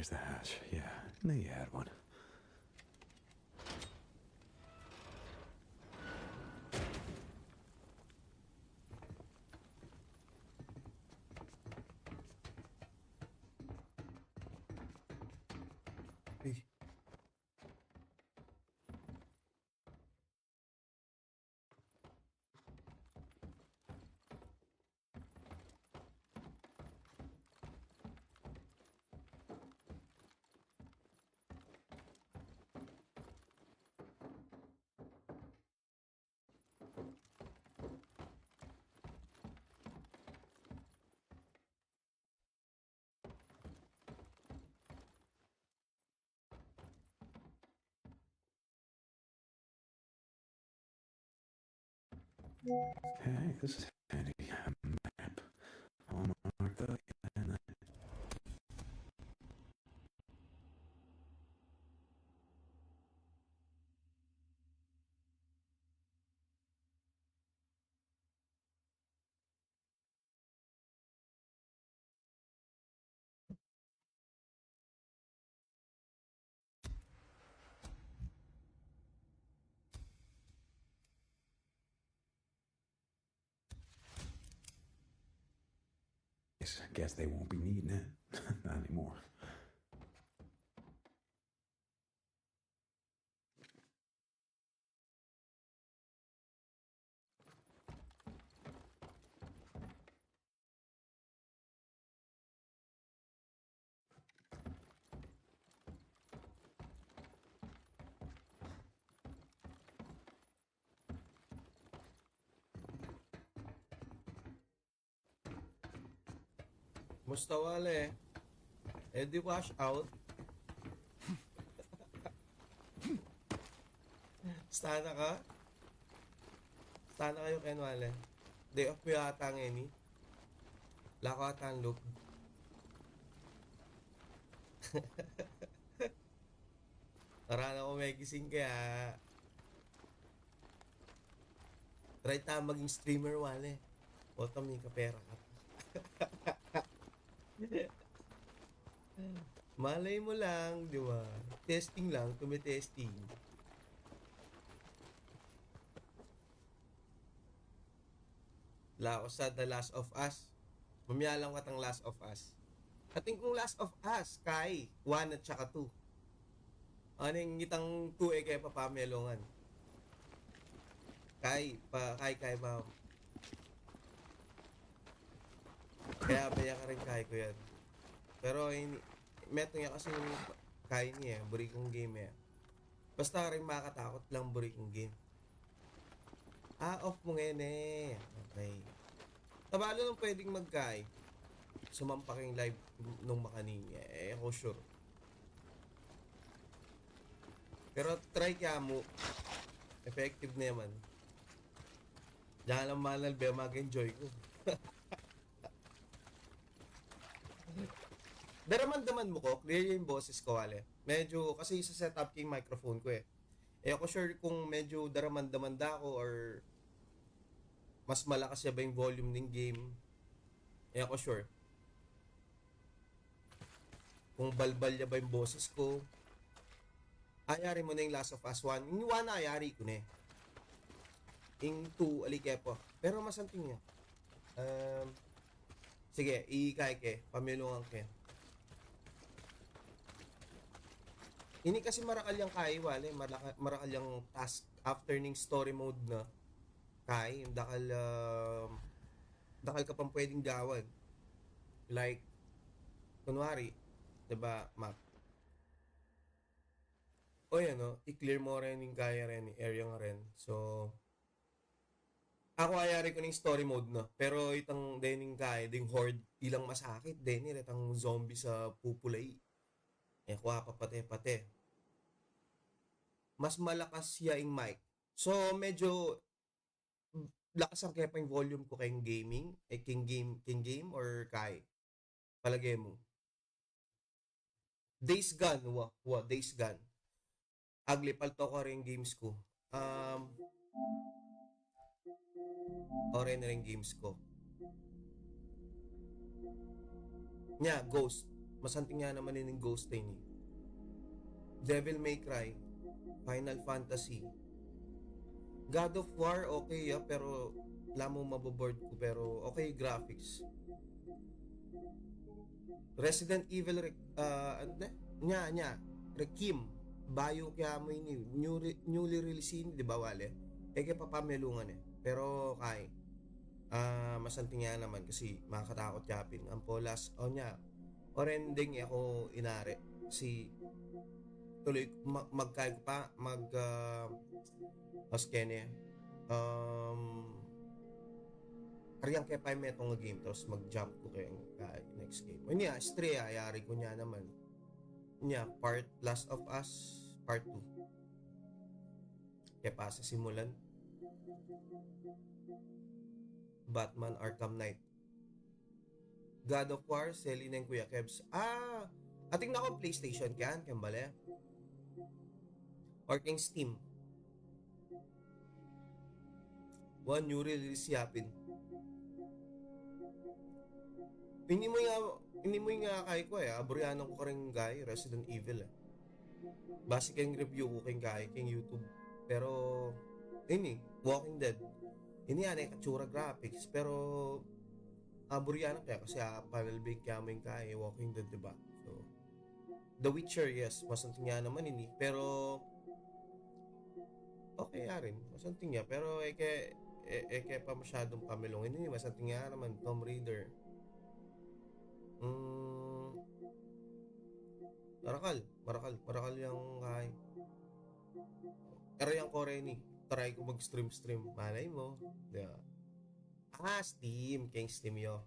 There's the hatch. Yeah, I knew you had one. Hey. Hey, this is handy. A map. I'll mark the and guess they won't be needing it. Not anymore. Musta wale? Di wash out. Stana ka? Stana kayo Ken wale? Day off mo yata ang Eni? Lako ata ang loop. Para ko may gising kaya try ta maging streamer wale. O may kapera ka. Malay mo lang, di ba? Testing lang, tumitesting. Laos sa The Last of Us. Mamaya lang katang Last of Us. Ating kung Last of Us, kay 1 at saka 2. Ano yung ngitang 2 kaya papamelongan? Kay ba? Kaya baya ka rin kay ko yan. Pero meto niya kasi yung kay niya, buri kong game eh. Basta rin makatakot lang buri kong game. Off mo ngayon eh. Okay. Tabalo nung pwedeng magkay. Sumampa kayong live nung makaninya. Ako sure. Pero try kaya mo. Effective na yaman. Diyan lang manal ba mag-enjoy ko. Daramdaman mo ko, clear yung boses ko wale. Medyo, kasi sa setup yung microphone ko eh. Ako sure kung medyo daramdaman ako or mas malakas ba yung volume ng game. Ako sure. Kung balbal ba yung boses ko. Ayari mo na yung Last of Us 1. Yung 1 na ayari ko na eh. Yung 2, alikepo. Pero masanting niya. Sige, iikay ke. Pamilungan ke. Ini kasi marakal yung kay wale. Marakal yung task after ning story mode na. Kay, dakal ka pang pwedeng gawan. Like, kunwari, diba, map. O yan, no? I-clear mo rin yung kaya rin, yung area nga rin. So, ako ayari ko ng story mode na. Pero itang dening kaya, ding horde, ilang masakit. Deni, itang zombie sa pupulay. Kuha pa pate-pate. Mas malakas siya yung mic. So, medyo lakas ang kaya pa yung volume ko kayong gaming. King game or kay? Palagay mo. Days Gone. Days Gone. Ugly, palto ko rin games ko. Rin games ko. Ghost. masanting nga naman yung Ghost Train eh. Devil May Cry, Final Fantasy, God of War, okay pero alam mo maboboard ko, pero okay graphics. Resident Evil, ano na? Requiem, bayo kaya mo ini, newly released ini, di ba wale? Kaya papamelungan eh. Pero kay, masanting nga naman kasi makakatakot yapin. Ang polas, orending ako inari. Si, tuloy, magkay pa, oskene, Ariang kaya pa metong nga game tapos mag-jump ko kaya next game. O niya, Stray ayari ko niya naman. Niya, Last of Us Part 2. Kaya pa sa simulan. Batman Arkham Knight. God of War, Selina and Kuya Kebs. Ating na ako PlayStation kyan, kambale. Or king Steam. One new release yapin. Hindi mo nga kay ko aburyanan ko rin guy, Resident Evil eh. Basic yung review ko kay guy, kay YouTube. Pero, ini, Walking Dead. Ini yan katsura graphics, pero aburyanan kaya kasi panel bake kaya mo yung kay Walking Dead, diba? So, The Witcher, yes, masanting nga naman ini. Pero, okay nga rin, masanting nga. Pero, kaya pa masyadong kamilong. Ini, masanting nga naman, Tomb Raider. Marakal yung kay. Pero yung Korean try ko mag-stream. Malay mo. Diba? Steam. King Steam yo.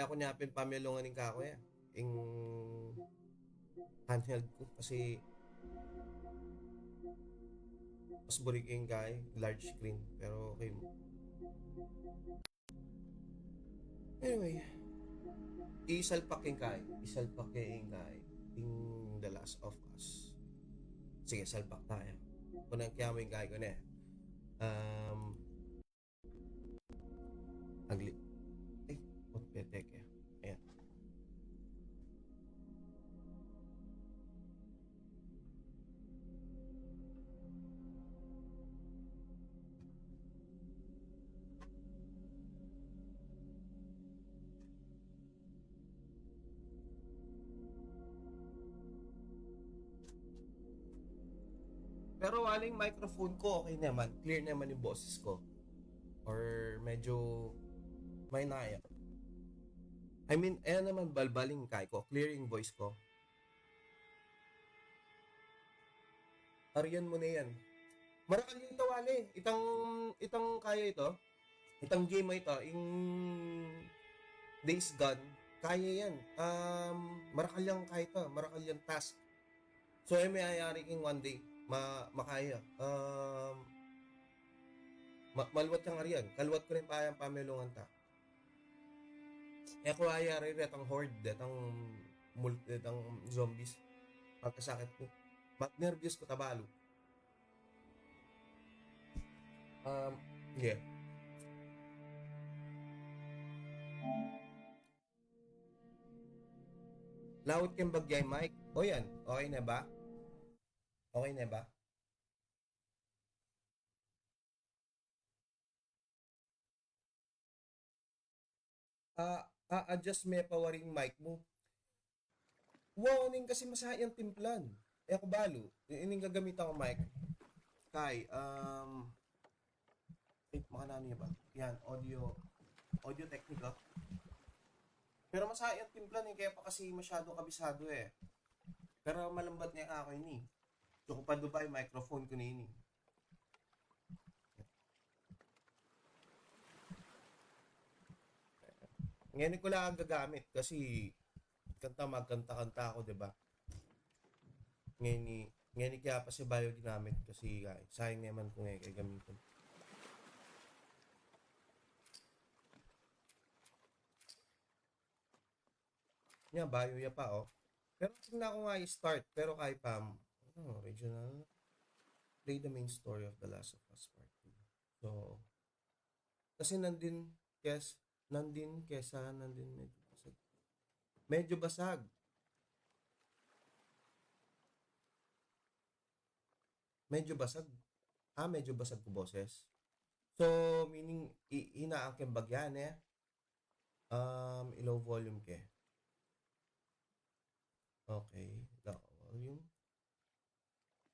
Ako nyapin pamilungan ng kako ya. Yung handheld ko. Kasi mas burik yung kay. Large screen. Pero okay mo. Anyway, isalpak yung kay in The Last of Us. Sige, salpak tayo. Kung nang kaya mo yung kay ko na agli petek ya. Ayan. Pero waling microphone ko okay naman. Clear naman yung boses ko. Or medyo may naya. I mean, ayan naman balbaling kay ko. Clear yung voice ko. Ariyan mo na yan. Marakal yung tawali. Itang kaya ito. Itang game mo ito. Yung Days Gone. Kaya yan. Marakal yung kaya ito. Marakal yung task. So, may ayari king one day. Makaya. Malwat kang ariyan. Kalwat ko rin pa yung pamilungan ta. Ko ayari retang horde, retang zombies. Pagkasakit ko. Nervous ko tabalo. Yeah. Lawit kang bagyay, Mike. O yan, okay na ba? Okay na ba? Adjust may pawaring mic mo. Warning kasi masayang timplan. Ako balo. Ining gagamit ako mic. Kay, makanano niya ba? Yan, audio technica. Pero masayang timplan kaya pa kasi masyado kabisado eh. Pero malambat niya ako ini. So kung pa Dubai, microphone ko na ini. Ngayon ko lang gagamit kasi magkanta ako, 'di ba? Ngayon kaya pa si Bayo ginamit kasi sayang naman ko ngayon kay gamitin. Nya Bayo ya pa oh. Pero tingnan ko nga i-start pero kay Pam. Original. Play the main story of The Last of Us Part 2. So kasi nandin yes Nandin kesa nandin medyo basag. Medyo basag. Medyo basag. Medyo basag ko boses. So, meaning, hinaan ke bagyan eh. Low volume ke. Okay. Low volume.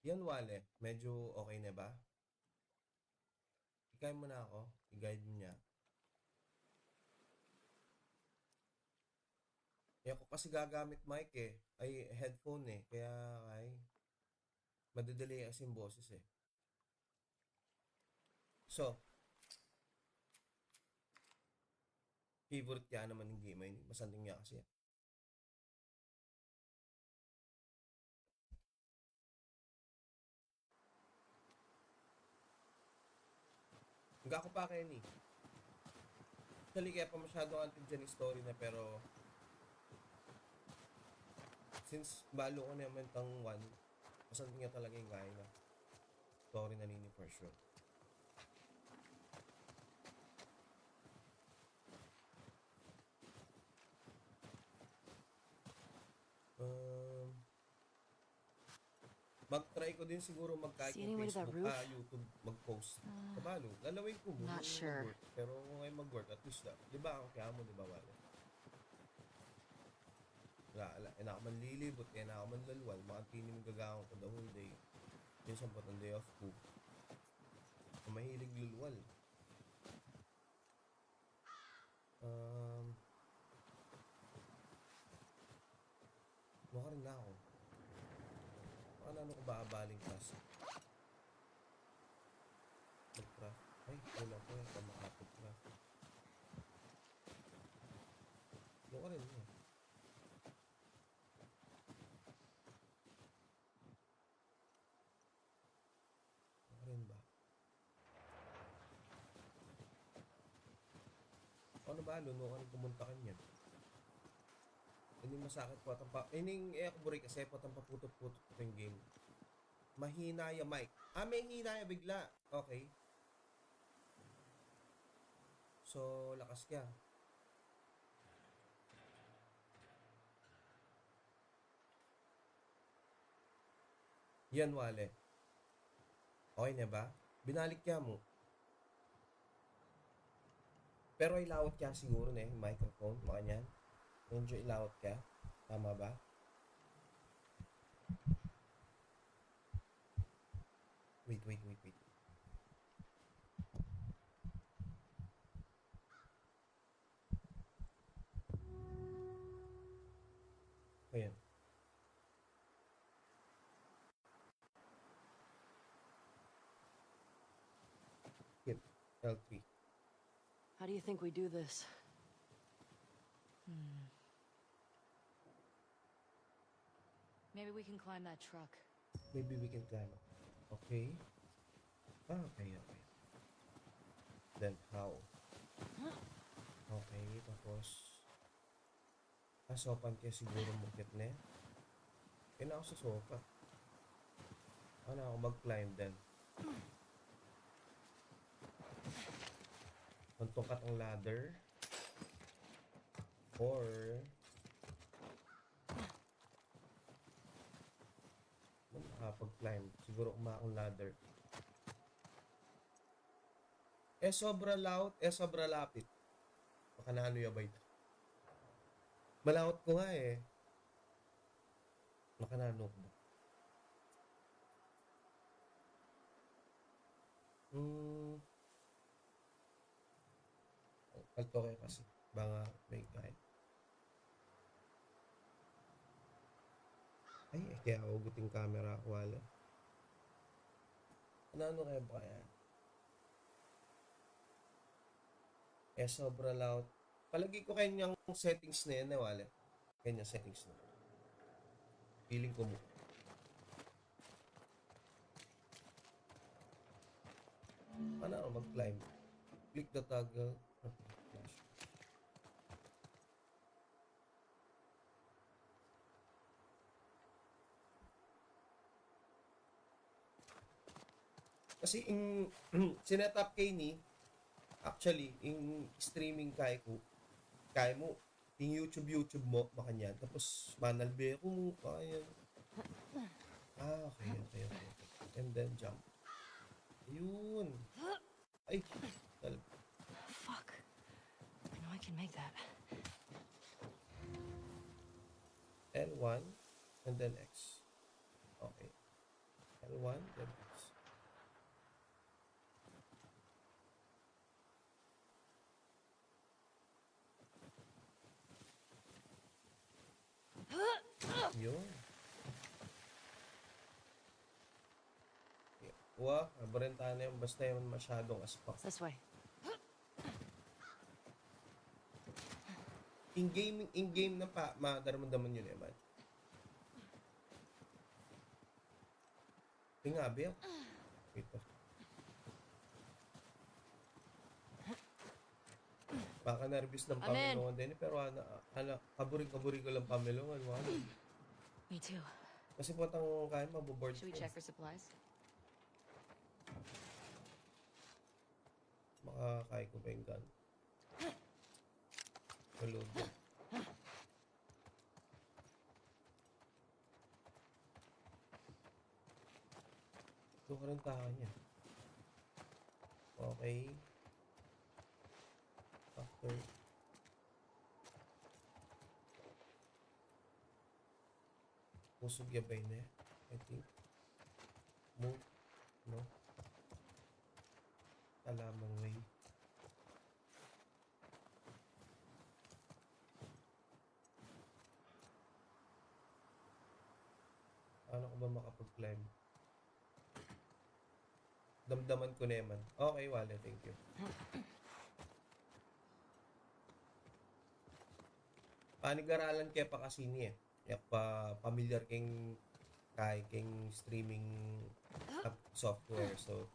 Yan wale. Medyo okay na ba? I-guide mo na ako. I-guide mo niya. Eh, ako kasi gagamit mic eh. Ay, headphone eh. Kaya, madadali kasi yung boses eh. So, favorite kaya naman ng game ay masanding niya kasi. Hanggang ako pa kayo ni. Actually, kaya pa masyado antig dyan yung story na pero since balo ko naman tang one, masanding niya talaga yung kaya na story na nini for sure. Mag-try ko din siguro See any way to that Facebook, roof? YouTube, mag-post. Kabalo, lalawin ko muna Not yung sure. mag-work. Pero kung ngayon mag-work, at least na, di ba, kaya mo, di ba, wala? Ina ako manlilibot, ina ako manlalwal, makantinin yung gagawin ko the whole day. Minsan po ang day off ko. Mahilig lulwal. Mukha rin na ako. Baka na ano ko baabaling class. Mag-craft. Ay, wala ko yan. Pamakapag-craft. Mukha rin eh. Mukha rin ba? Ano ba? Luno ka rin pumunta kanyan. Hindi masakit po at ining ako buri kasi po ang paputot-putot ko yung game. Mahina yung mic. May hina yung bigla. Okay. So, lakas ka. Yan, wale. Okay na ba? Binalik ka mo. Pero ilawat ka siguro na yung microphone. Mga yan. Medyo ilawat ka. Tama ba? Wait. Ayan. Hit. L3. How do you think we do this? Maybe we can climb that truck. Maybe we can climb up. Okay. Okay. Then how? Okay, tapos sopan kaya siguro mukit na. Na ako sa sopa. Ano ako mag-climb then? Tuntungkat ang ladder. Or makapag-climb. Siguro kumakang ladder. Sobra laut, sobra lapit. Baka nalo yabay ito. Malawat ko nga eh. Makanano ko ba? Kalto kayo kasi. Baka may kahit. Ay, kaya uguting camera ko wala. Ano kaya ba kaya? Sobra loud. Palagi ko kanyang settings na yan, wala. Kanyang settings na. Feeling ko mo. Paano ako mag-climb? Click the toggle. Flash. Kasi yung sinet up kay ni Actually, yung streaming kaya mo, yung YouTube mo, makanyan. Tapos, Manal B ako mo, kaya. Okay. And then jump. Yun. Ay, Fuck. I know I can make that. L1, and then X. Okay. L1, then X. Yun. Wah, Brentana yun. Basta yun masyadong aspak. This way. In-game na pa, madaramdaman yun eh, man. Tingabi ako. Ito. Baka nervous ng Amen. pamilungan din eh, pero kaburi ko lang pamilungan. Wala. Me too. Kasi potang kaya maboboard Should we ko. check for supplies? Makakaya ko ba yung gun? Malod. Ito ka rin tahan niya. Okay. After. Pusog yabay na I think. Move. No. Alamang way. Paano ko ba makapag-climb? Damdaman ko naman. Okay, wala. Thank you. Panigaralan kaya pa kasi niya. Yak pa familiar keng streaming software. So,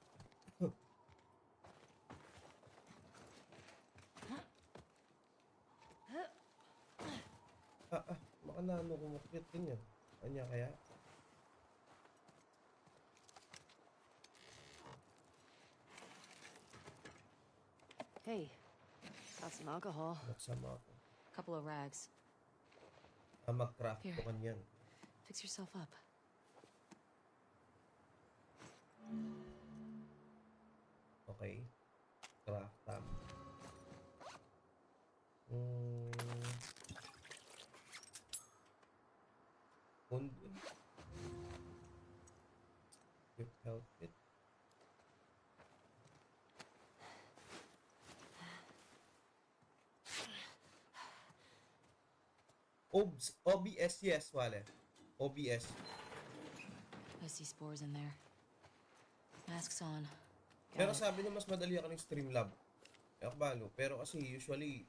makanano kumukit din yun. Kanya kaya? Hey, got some alcohol. Nagsama ako. Couple of rags. Mag-craft Here. ko kanyan. Fix yourself up. Okay. Craft up. Kundi. Quick outfit. OBS, yes, wale. OBS. I see spores in there. Mask's on. Pero Got it. sabi niya mas madali ka ng Streamlab. Akbalo. Pero kasi usually,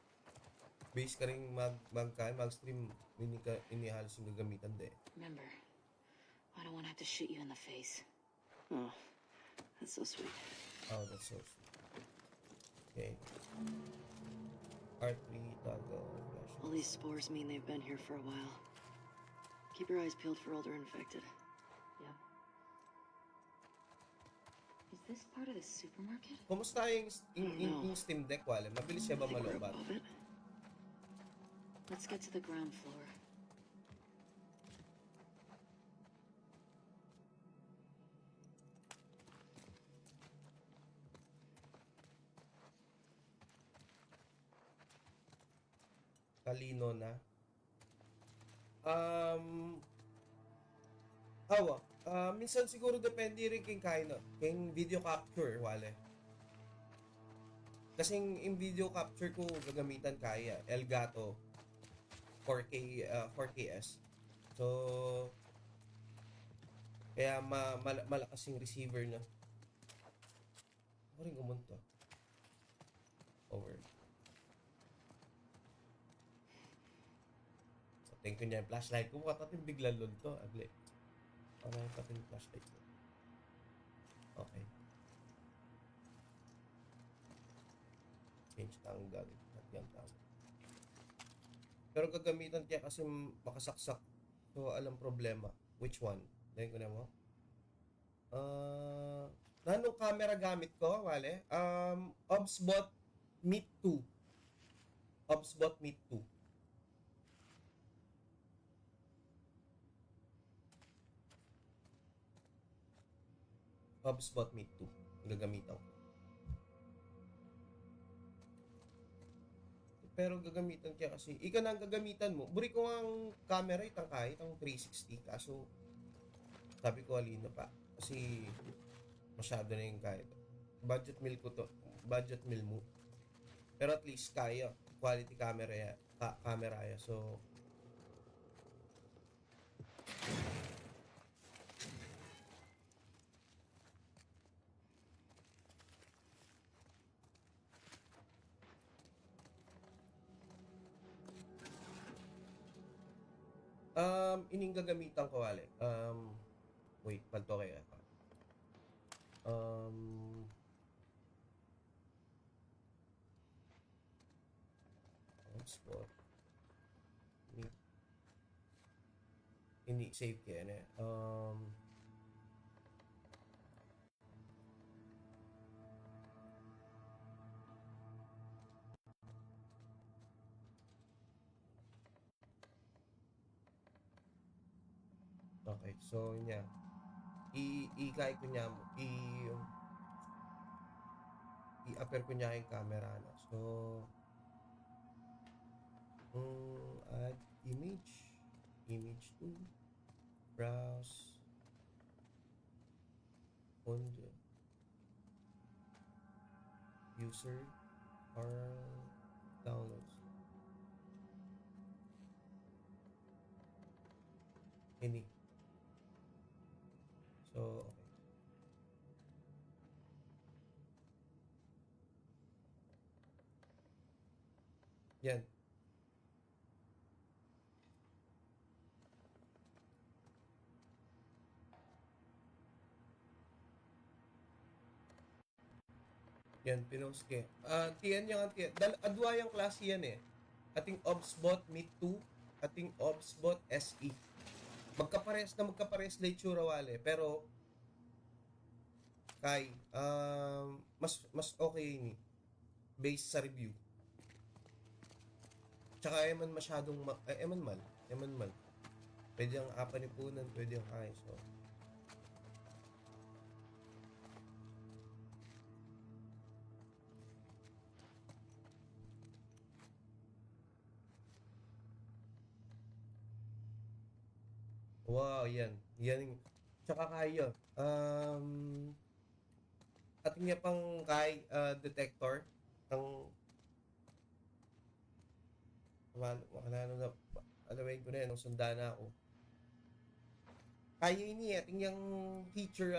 base ka rin mag-stream, inihalos yung gagamitan de. Remember, I don't want to have to shoot you in the face. Oh, that's so sweet. Oh, that's so sweet. Okay. R3, toggle, flash. All these spores mean they've been here for a while. Keep your eyes peeled for older infected. Yep. Is this part of the supermarket? Kumusta yung Steam Deck, wale? Mabilis siya ba I think we're malobat? above it. Let's get to the ground floor. Talino na. Minsan siguro depende rin kung video capture, wale. Kasi yung video capture ko gagamitan kaya Elgato 4K 4KS. So kaya malakas yung receiver na. Ako rin gumunto. Over. So, thank you niya yung flashlight ko. Katatin bigla lun to. Agli. Okay, katatin yung flashlight ko. Okay. Change tanggal. Nagyang tanggal. Pero gagamitan kaya kasi makasaksak. So, alam problema. Which one? Dahil ko na mo. Nanong camera gamit ko, wale? Obsbot Meet 2. Obsbot Meet 2. Obsbot Meet 2. Gagamitan ko. Pero gagamitan kaya kasi, ika na ang gagamitan mo. Buri ko ang camera, itang kahit, ang 360. Kaso, sabi ko alino pa. Kasi, masyado na yung kahit. Budget meal ko to. Budget meal mo. Pero at least, kaya. Quality camera ya. Camera ya. So, ining gagamitan ko, wale. Wait, palto kaya pa. Spot. Ini save kaya na. Okay, so niya. I-kaya ko niya i-appear ko niya yung camera na. So, add image 2, browse, on the user or downloads. Ini. So, okay. Yan. Yan, pinost ko. Tiyan yan, tiyan. Adwa yung klase yan eh. Ating Obsbot Meet 2, ating Obsbot SE. Magkapares na itsura wale. Pero, mas okay ni based sa review. Tsaka eman masyadong eman mal. Pwede ang apanipunan, pwede ang kaya. So, wow, yan. Yan. Tsaka kaya. Ating niya pang detector. Ang wala na alawin ko na yan. Sunda na ako. Kaya ini ating yung feature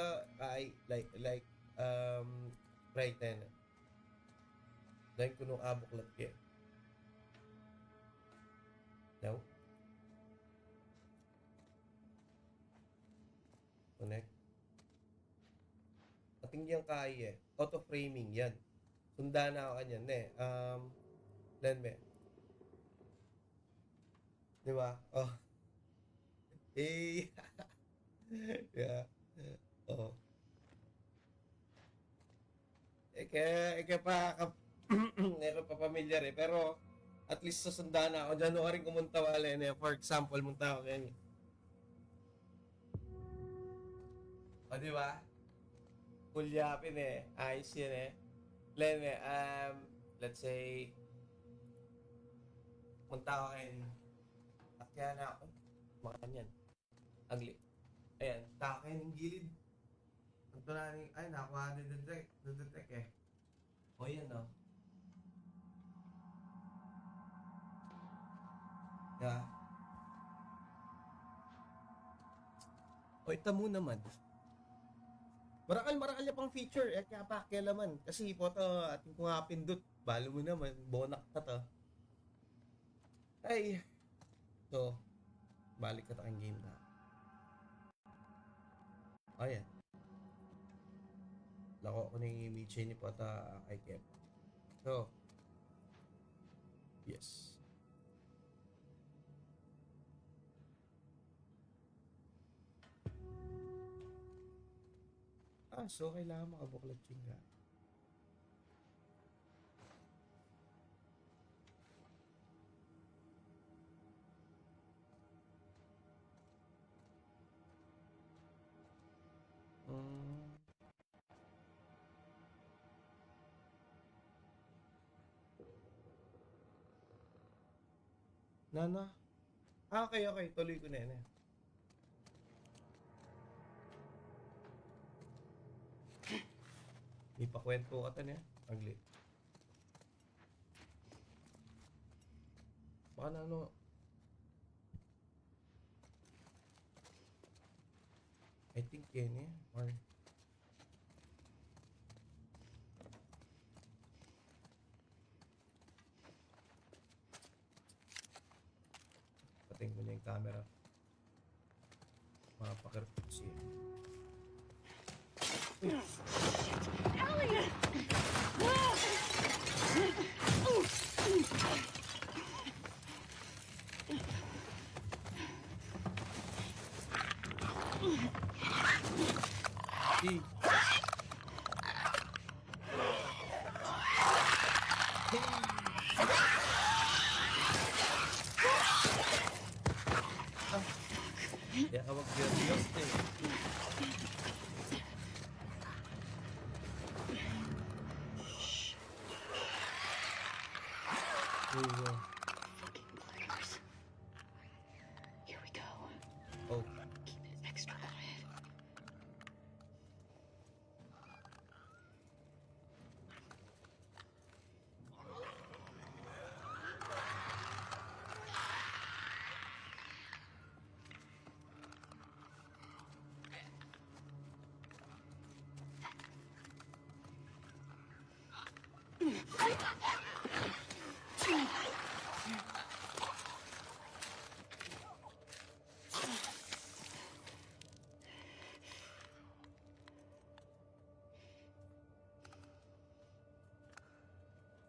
like right then. Dahil ko nung abuklat kaya. No? Connect. Ating yung kaya. Auto framing yan. Sunda na ako kanyan then me. Di ba? Oh. Yeah. Oh. Kaya pa pamilyar eh. Pero, at least sa sunda na ako. Diyan ko rin kumunta wala eh. For example, munta ako kaya. O, di ba? Kulyapin eh. Ayos yan eh. Len let's say, munta ako kaya. Kaya na ako. Makanyan. Ugly. Ayan. Taka ng gilid. Ito na rin. Ay, nakuha na detect eh. O, yan o. Yeah. O, ito mo naman. Marakal niya pang feature. Kaya pa, kailaman. Kasi po ito, ating kung nga pindot. Balo mo naman. Bonak na to. Ay. So, balik ka tayong game na. Ayan. Lako ko na yung image ni Pata kay Kev. So, yes. So kailangan makabuklat yung Nana? Okay, okay. Tuloy ko na yan eh. Ipakwento ka tan eh. Agli. Baka na ano. I think yan eh. Or... Patingin ko niya yung camera. Mapakirpot siya. Hey. Ya ka mag-serious eh. Fucking bladders. Here we go. Oh, Keep it extra quiet.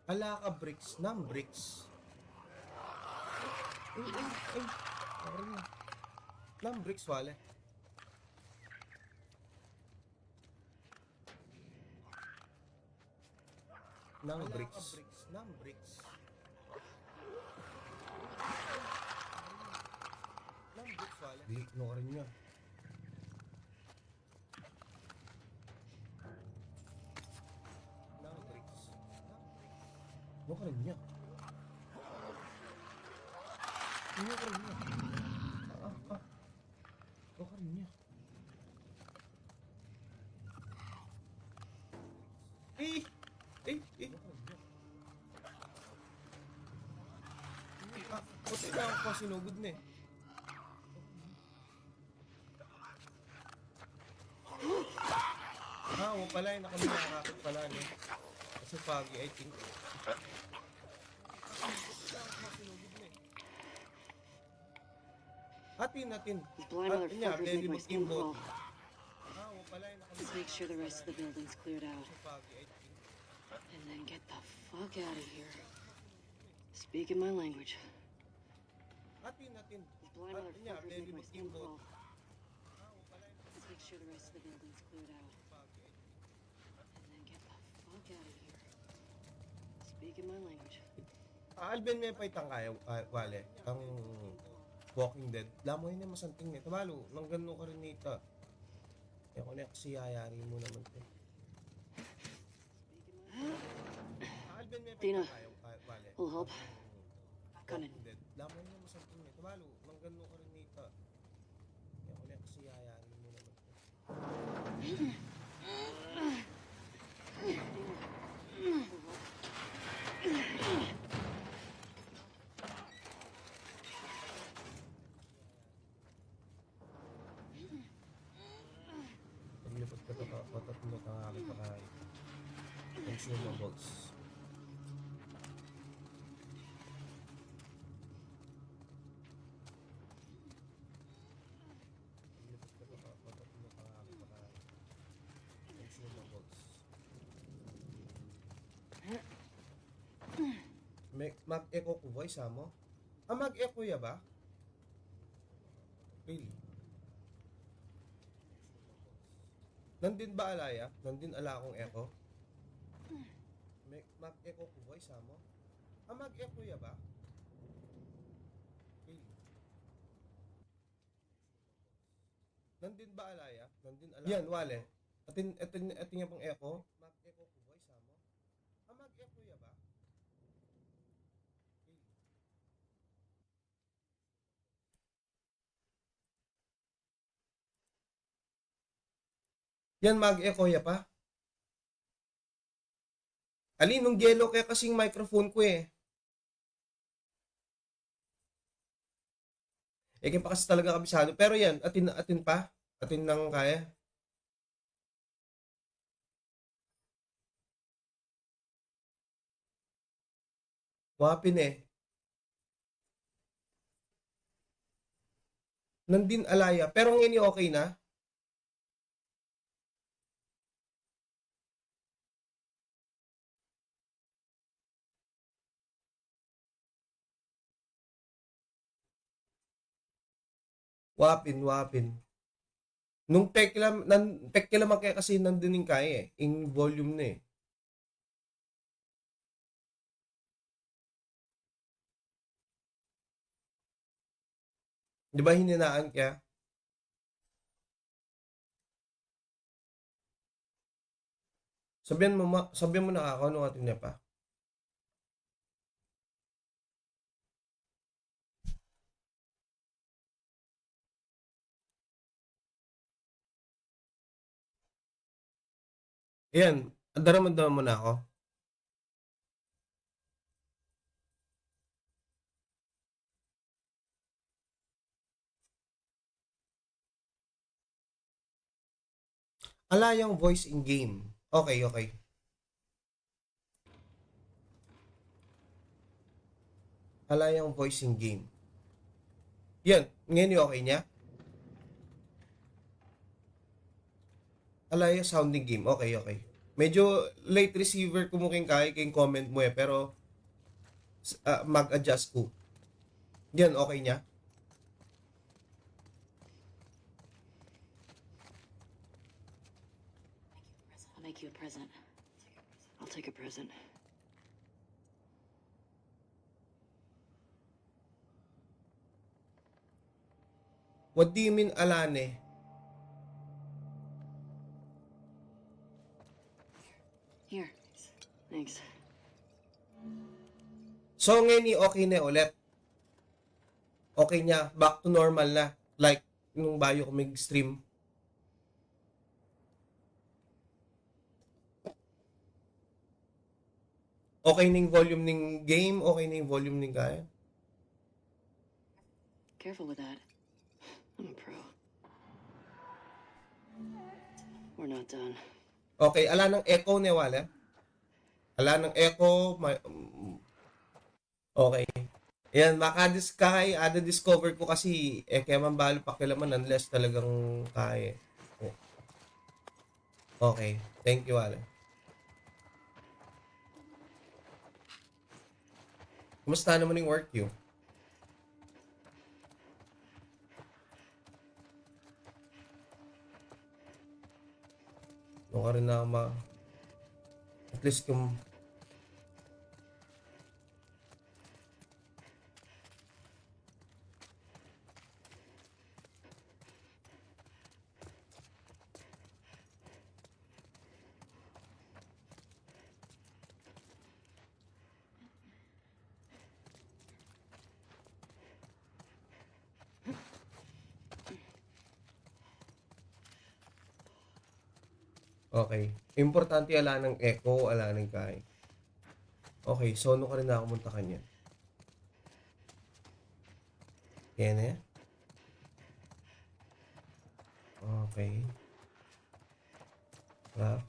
ala ka bricks ng bricks. Ay. Parang na. Ng bricks wale. Ng bricks. Ng bricks. Ng bricks wale. Di, no ka rin niya. Ng bricks. No ka rin niya. No ka rin niya. No ka rin niya. Eh! Puti na ako pa sinugod na eh. Oo pala, nakaminakakit pala no. Kasi pagi, I think. Atin. These blind motherfuckers pwede make my skin mag-imbot. crawl. Oo pala, Let's make sure the rest of the building's cleared out. Kasi pagi, I think. And then get the fuck out of here. Speaking my language. Atin. These blind motherfuckers pwede make my skin mag-imbot. crawl. Let's make sure the rest of the building's cleared out. And then get the fuck out of here. Speaking my language. Alben may paitang kaya, wale. Ang Walking Dead. Lamoy na masanting nito. Malo, nang gano'n ka rin nita. E ako na kasi yayari mo naman ito. Alben may Tina, paitang kaya, wale. will help. Coming. Walking Dead. Lamoy na masanting nito. Malo, nang gano'n ka rin nita. E ako na kasi yayari mo naman ito. Paglipot ka patat mo tangaki pa kayo. Consumables. Paglipot ka patat mo tangaki pa kayo. Consumables. Mag-echo ko voice ha mo? Mag-echo ya ba? Really? Nandin ba alaya? Nandin ala akong echo? Mag-echo ko voice ha mo? Mag-echo ya ba? Really? Nandin ba alaya? Nandin ala. Yan, wale. Atin nga pang echo. Mag-echo ko voice ha mo? Mag-echo ya ba? Yan, mag-echo ya pa. Alin, nung yellow kaya kasing microphone ko eh. Kaya pa kasi talaga kabisado. Pero yan, atin pa. Atin nang kaya. Wapin eh. Nandin alaya. Pero ngayon okay na. Wapin. Nung tech lang kaya kasi nandun yung kaya eh. Yung volume na eh. Di ba hininaan kaya? Sabihan mo na ako ano atin niya pa. Ayan, daramdaman mo na ako. Alayang voice in game. Okay. Alayang voice in game. Yan, ngayon yung okay niya? Alaya sounding game. Okay. Medyo late receiver ko mukhang kaya kayong comment mo eh, pero mag-adjust ko. Yan, okay niya? I'll make you a present. I'll take a present. What do you mean alane? Here. Thanks. So ngayon okay na ulit. Okay niya, back to normal na. Like, nung bayo ko mag-stream. Okay na yung volume ng game, okay na yung volume ng kaya. Careful with that. I'm a pro. We're not done. Okay, ala ng echo ni wala. Ala ng echo, okay. Yan, ada discover ko kasi kaya mambalo pa kilaman unless talagang kaya. Okay, thank you wala. Kumusta naman yung work you? Doon ka rin na at least kung okay. Importante ala ng echo, ala ng kay. Okay, so ano ka rin nakamunta kanya? Yan eh. Okay. Craft.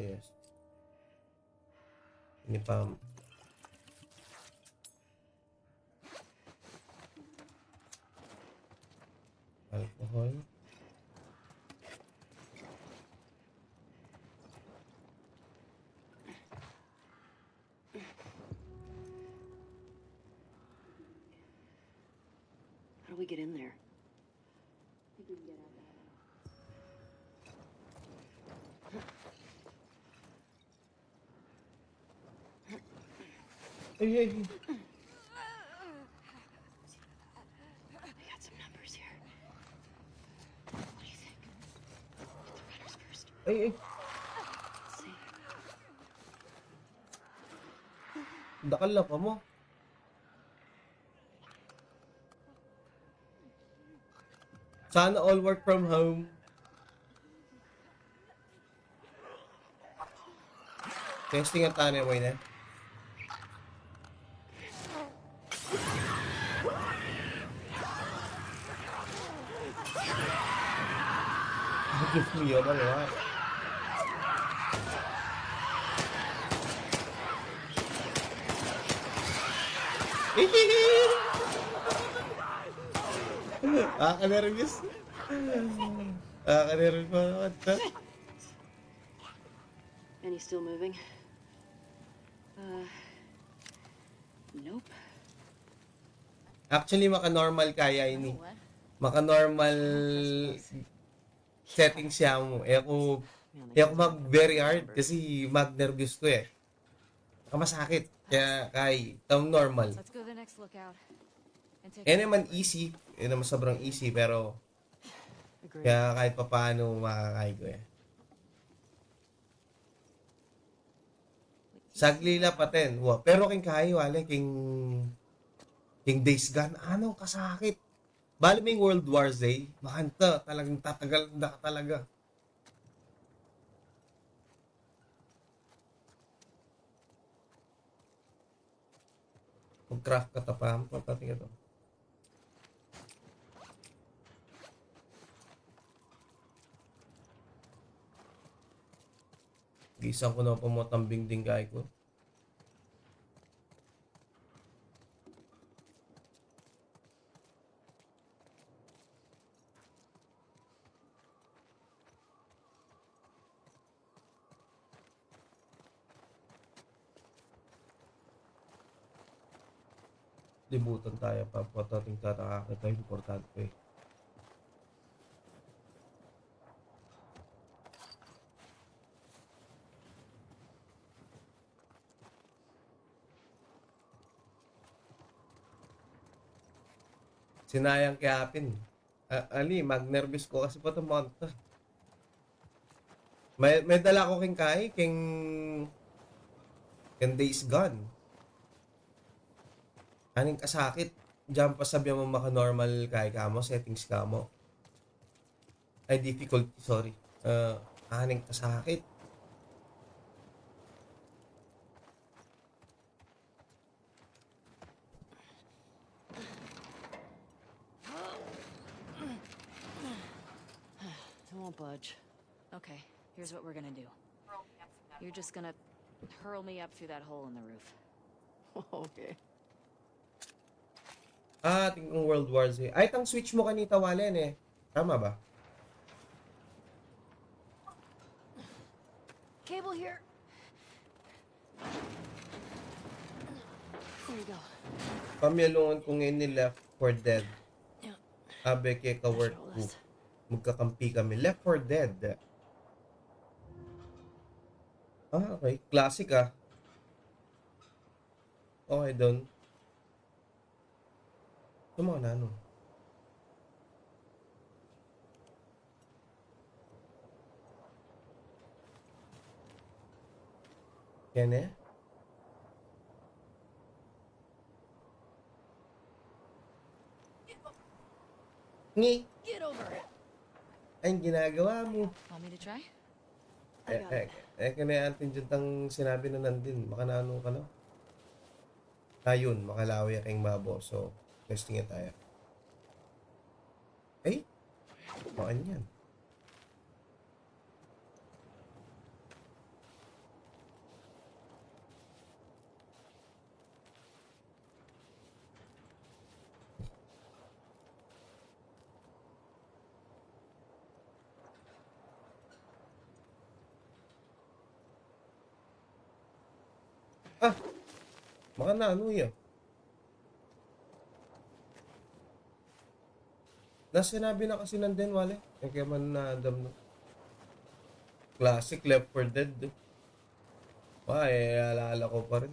Yes. Ini pa. Alcohol. How do we get in there? Ay. I got some numbers here. What do you think? Get the runners first. Ay. Let's see. Dakal na pa mo. Sana all work from home. Testing ang tanay mo yun eh. Give me yun, ano ha? Nakaka-nervous. Nakaka-nervous pa naman. And he's still moving? Nope. Actually, maka-normal kaya ini. Maka-normal setting siya mo. Ako mag-very hard kasi mag-nervous ko eh. Masakit. Kaya normal. Let's go to the next lookout. And take Yan naman easy. Yan naman sobrang easy pero Agreed. kaya kahit pa paano makakaya ko eh. Saglila paten. Wow. Pero king kayo, wala king Days Gone. Anong kasakit? Bali may World War Z. Makanta. Talagang tatagal na ka talaga. Mag-craft ka tapam. Patating ito. Gisang ko na pumotambing din kay ko. Libutan tayo pa. Patating tatakakita. Importante eh. Sinayang kay Apin. Ali, mag-nervous ko kasi pa ito monta. May dala ko king Kai, king Days Gone. Aning kasakit. Diyan pa sabi mo maka-normal kay kamo, settings kamo. Ay, difficulty, sorry. Aning kasakit. It won't budge. Okay, here's what we're gonna do. You're just gonna hurl me up through that hole in the roof. Okay. Tingong World War Z. Ay, tang switch mo kanita walen eh. Tama ba? Cable here. There you go. Pamyalungan ko ngayon ni Left 4 Dead. Yeah. Abe kay ka-work Control ko. list. Magkakampi kami. Left 4 Dead. Okay. Classic ah. Okay, doon. Tama na, ano? Yan eh. Ngi. Get over it. Ay, ginagawa mo. Want me to try? I got it. Kaya natin dyan tang sinabi na nandun. Baka na ano ka no? Ayun, makalawi kayong mabo. So, testing tayo. Ay, maan yan. Baka na ano yan. Sinabi na kasi nandun, wale. Kaya man na-adam no. Classic Left 4 Dead. Alaala ko pa rin.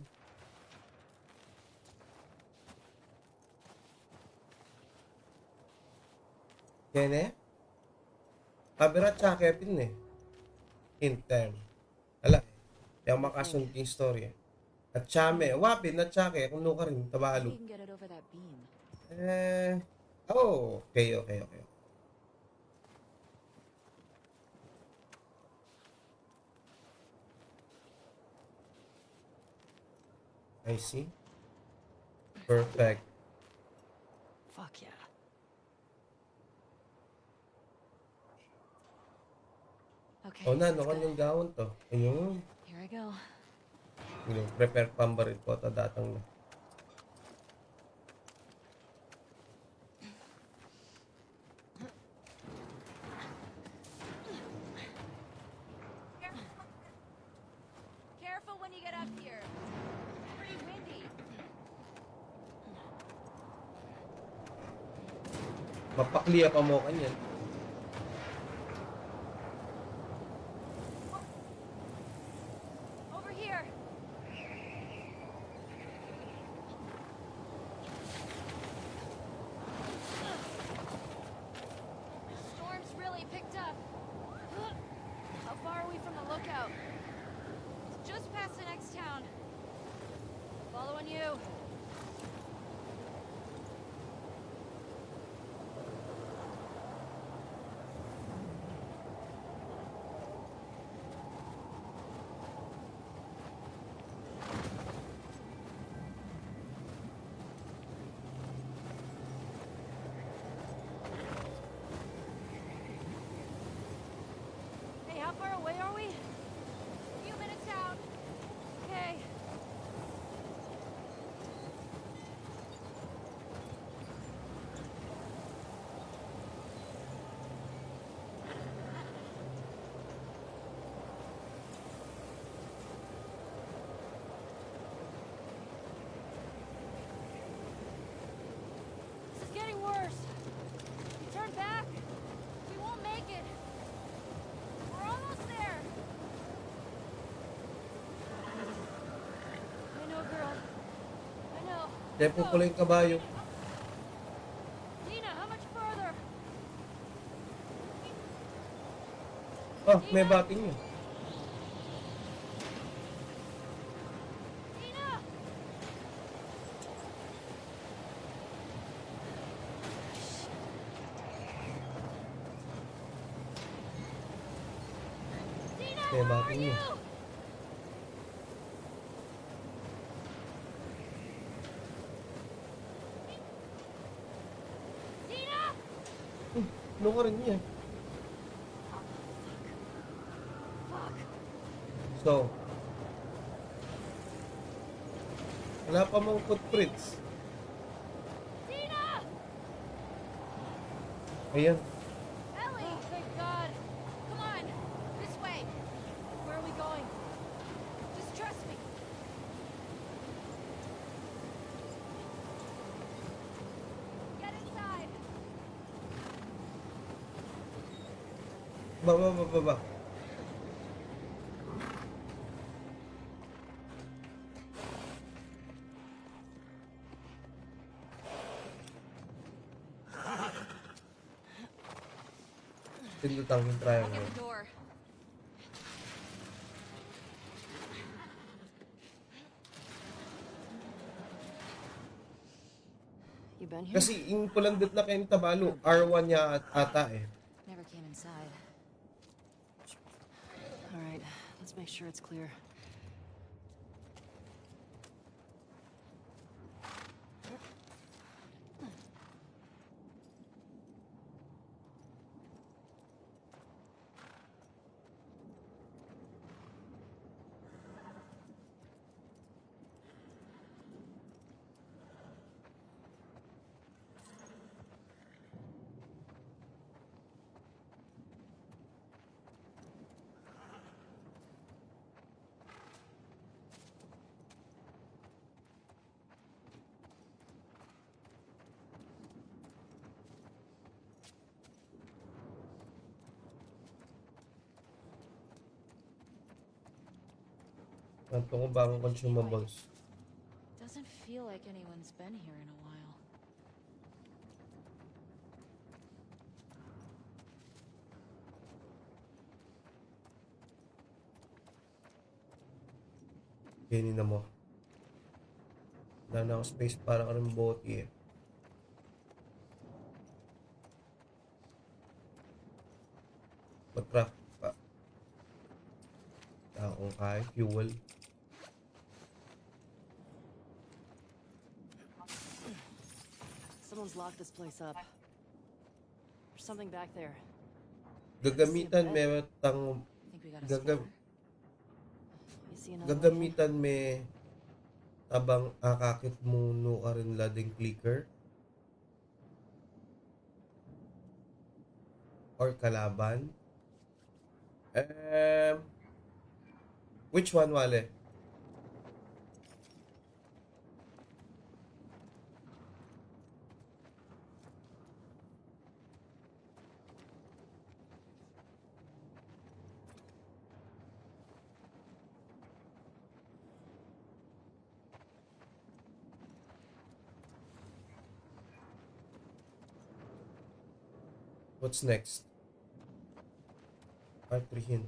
Yan eh. Kabirat sa Kevin eh. In time. Ala. Yung makasunting story eh. At Chame. Wapin at Chake. Kung no ka rin. You Tabalo. can get it over that beam. Okay. I see. Perfect. Fuck yeah. Okay, Oh, na, that's kan good. yung gawon to. Ayun. Here I go. Yung prepare pambarit ko ta datang na. Careful when you get up here. It's pretty windy. Mapakliya pa mo kanyan. Over here. Storm's really picked up. How far are we from the lookout? It's just past the next town. Following you. Hey, how far away are we? A few minutes out. Okay. This is getting worse. You turn back, we won't make it. We're almost there. I know, girl. I know. Tempo Go. pala yung kabayo. Dina, how much further? Ah, may bating yun. Dina! Dina, May where are bating you? yun. Dina! Ano ka rin yan? Fuck. So, wala pa mang footprints. Dina! Ayan. Ellie! Oh, thank God. Come on. This way. Where are we going? Just trust me. Get inside. Baba. Pindutang yung Lock triangle. at the door. You been here? Kasi yung pulandot na kayong tabalo, R1 niya ata eh. Never came inside. All right, let's make sure it's clear. Ang tungkol bagong consumables. Doesn't feel like anyone's been here in a while. Ganyan na mo. Wala na ako space para ka ng bote eh. Mag-craft pa. Kung kaya, fuel. Someone's locked this place up. There's something back there. Gagamitan may tang Think we got a gagam scanner? You see another way in? gagamitan may tabang akakit muno ka rin lading clicker or kalaban. Which one, Wale? What's next? Artrihin.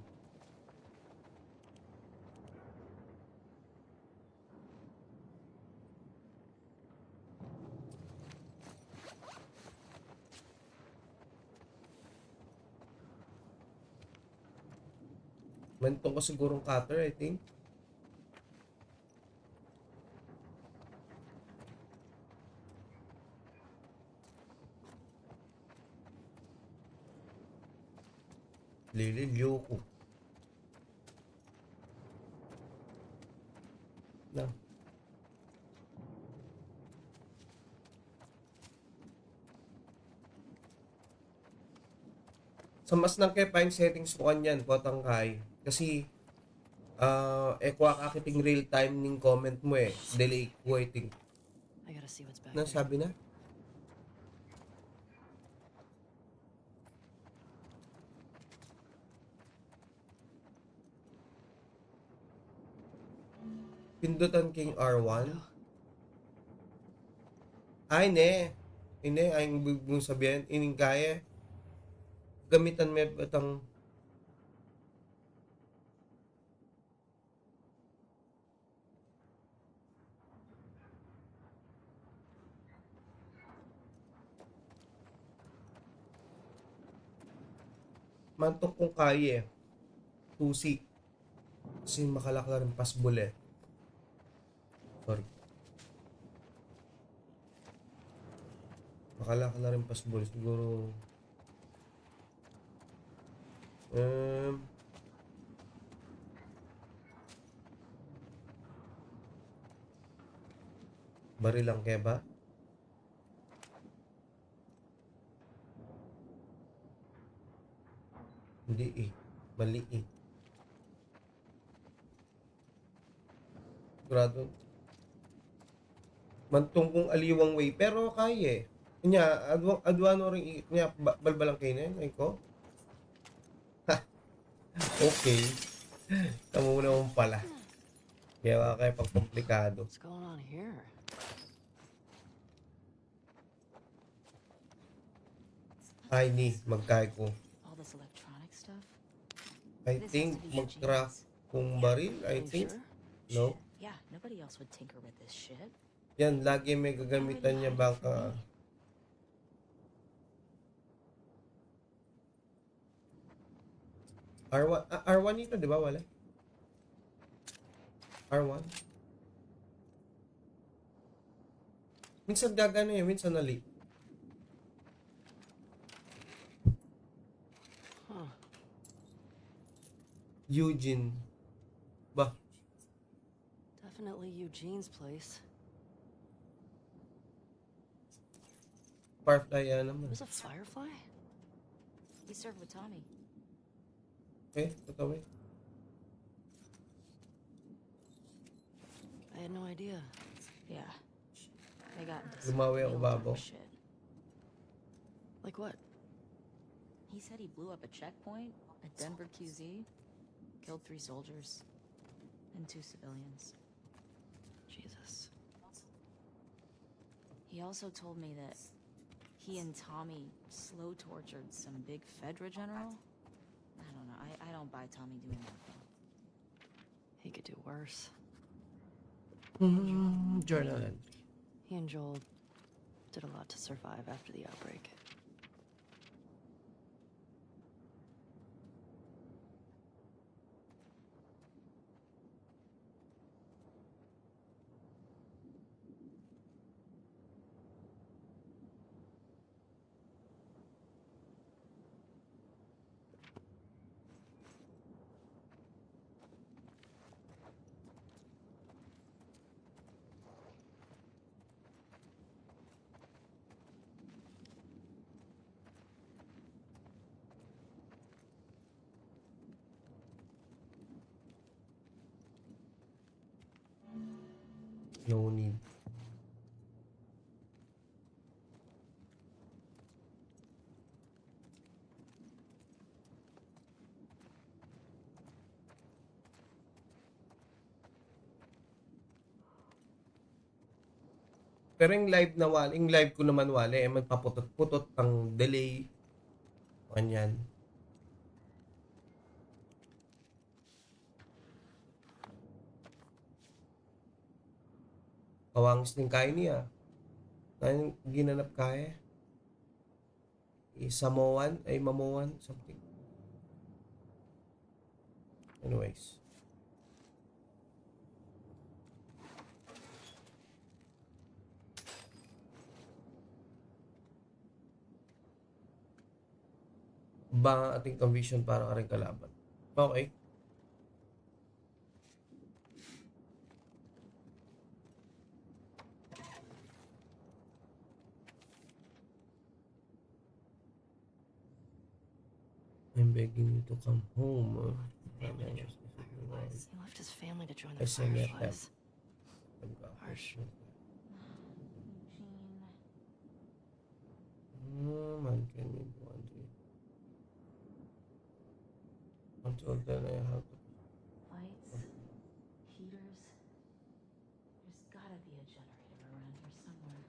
Mentong ko sigurong cutter, I think. Lili Lyoku. Na. Sa mas nang kaya pa yung settings ko kanyan, potangkay. Kasi, kuha kakiting real time ning comment mo eh. Delay waiting. I gotta see what's back Na there. sabi na? Pindutan king R1. Ay, ne. Hindi, ay ibig mong sabihin, ining kaya. Gamitan may batang mantok kung kaya eh. 2C. Kasi makalakla rin pasbol eh. Sorry. Makalakla rin pasbol. Siguro baril lang kaya ba? Hindi eh. Mali eh. Grado. Mantong kung aliwang way. Pero kaya eh. Kanya, adwano rin kanya, balbalang kayo na yun. Ay ko. Ha. Okay. Tamo na mo pala. Kaya wala kayo pag komplikado. What's going on here? Ay ni, magkaya ko. All this electronic stuff? I This has think to be mag-craft Eugene's. kung baril. I You think. sure? No. Yeah, nobody else would tinker with this shit. Yan, lagi may gagamitan niya baka. R1, R1 ito, di ba? Wala? R1? Minsan gagana yun, minsan nali. Huh. Eugene. Ba? Definitely Eugene's place. Firefly yan naman. There's a firefly? He served with Tommy. Okay, totoo eh. I had no idea. Yeah. They got into some Lumawi ako real babo. dark shit. Like what? He said he blew up a checkpoint at Denver QZ, killed 3 soldiers and 2 civilians. Jesus. He also told me that he and Tommy slow tortured some big Fedra general. I don't know. I don't buy Tommy doing that though. He could do worse. Journal. He and Joel did a lot to survive after the outbreak. Pero yung live na wala, yung live ko naman wala, eh, magpaputot-putot ang delay. Ganyan. Kawangis din kaya niya. Ano ginanap kaya? Samoan? Ay, Mamoan? Something. Anyways. Ba ang ating conviction para ka rin kalaban. Okay. I'm begging you to come home. He left his family to join the SMF. Fireflies. Harsh. Man, can you do one day? Until then, I have to. Lights, heaters. There's gotta be a generator around here somewhere.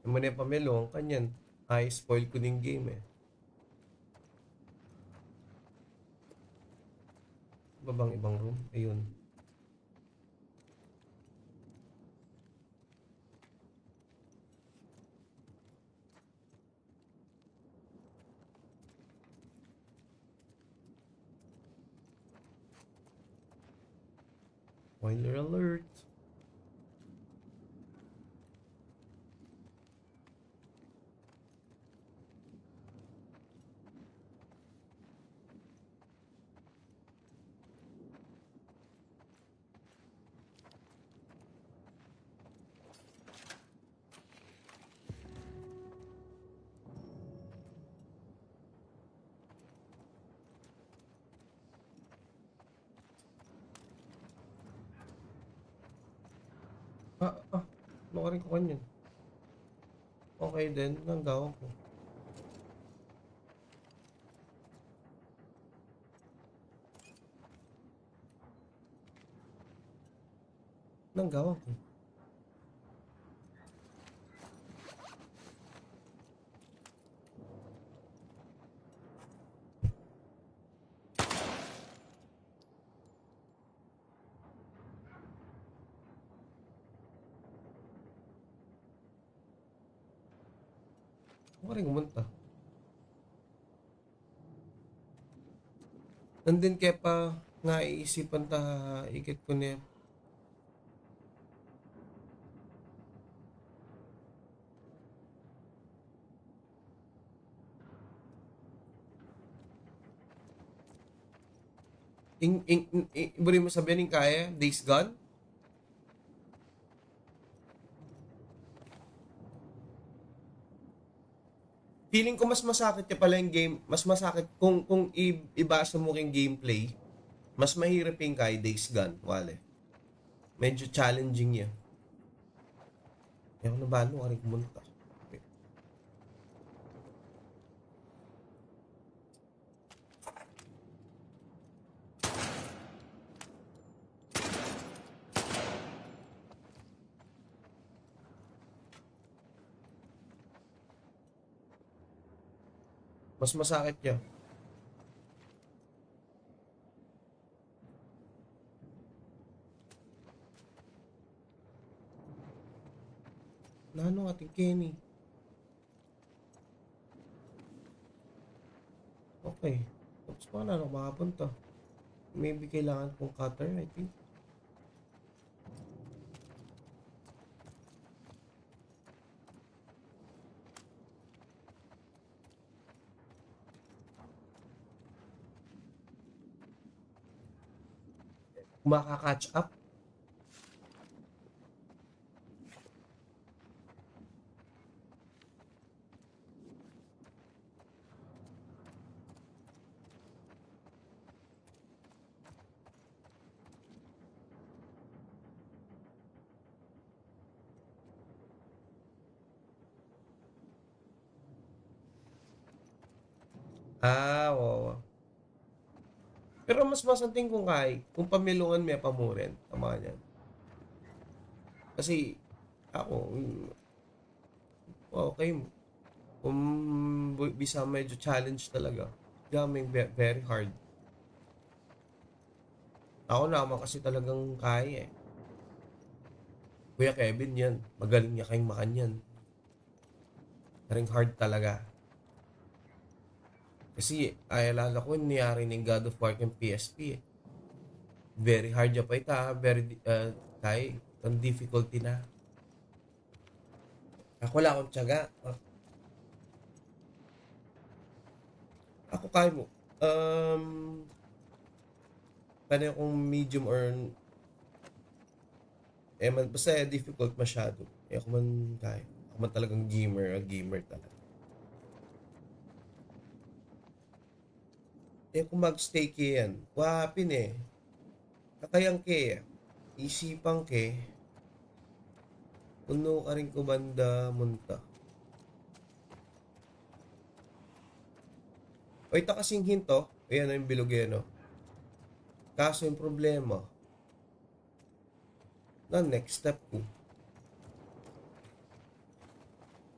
Yung muna yung pamelong, kanyan. Ay, spoil ko din game eh. Iba bang ibang room? Ayun. Spoiler alert. Ano ka rin ko kanyan? Okay din, nanggaw ko. Nanggaw ko. Ano ka rin kumunta? Nandun kaya pa nga iisipan ta ikit ko niya. Ibig mo sabihin kaya? Days Gone? Feeling ko mas masakit ka pala yung game, mas masakit kung ibasa mo yung gameplay, mas mahirap yung kay Days Gone, wale. Medyo challenging yan. Ayaw na ba, ano ka rin kumunta? Mas masakit yan. Na ano ating Kenny? Okay. Tapos pa na ako makapunta. Maybe kailangan kong cutter, I think. Makaka-catch up. Oo. Pero mas masanting kung kung pamilungan may pamurin. Tama yan. Kasi, ako, okay. Kung bisa medyo challenge talaga. Gaming very hard. Ako naman kasi talagang kaya eh. Kuya Kevin yan. Magaling niya kayong makan yan. Ring hard talaga. Kasi, ay alala ko, niyari ng God of War yung PSP eh. Very hard niya pa ita. Very, kaya. Ang difficulty na. Ako wala akong tiyaga. Ako kaya mo. Kaya kung medium or basta difficult masyado. Ako man kaya. Ako man talagang gamer talaga. Kung mag-stay ka yan, wapin eh. Kakayang ke, isipang ke, puno ka rin kubanda munta. O ito kasing hinto, ayan na yung bilog yan, no? Kaso yung problema, na next step ko,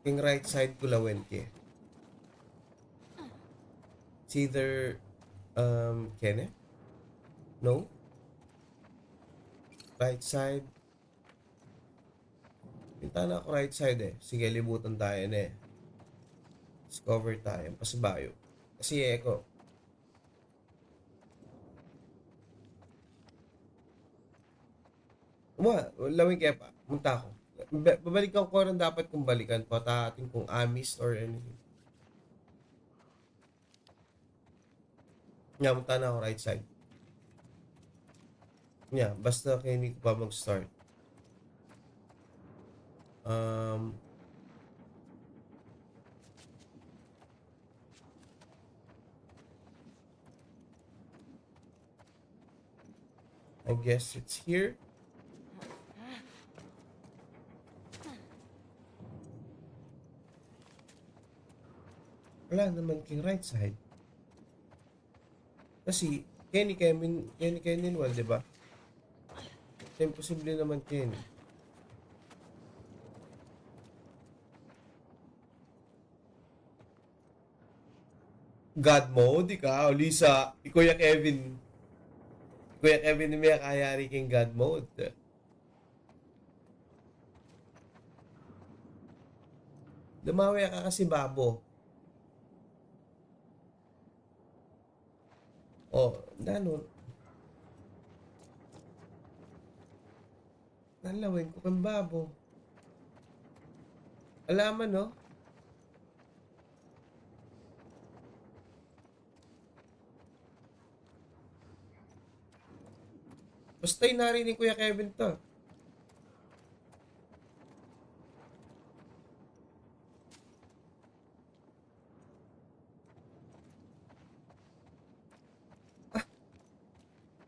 yung right side ko lawen ke. It's either, Kene? No? Right side. Pinta na ako right side eh. Sige, libutan tayo na eh. Discover tayo. Pasibayo. Kasi eko. Lawing kaya pa. Munta ako. Babalikan ko rin dapat kung balikan pa. Ating kung amis or anything. Nga, munta na ako right side. Yeah, basta kayo hindi ko pa mag-start. I guess it's here. Wala naman king right side. Kasi, Kenny Kenilwal, di ba? Imposible naman Kenny. God mode, ikaw, Lisa, Kuya Kevin. Kuya Kevin may kayari king God mode. Lumawi ka kasi babo. Oh, nalawin ko kang babo. Alaman, no? Basta'y narinig Kuya Kevin to.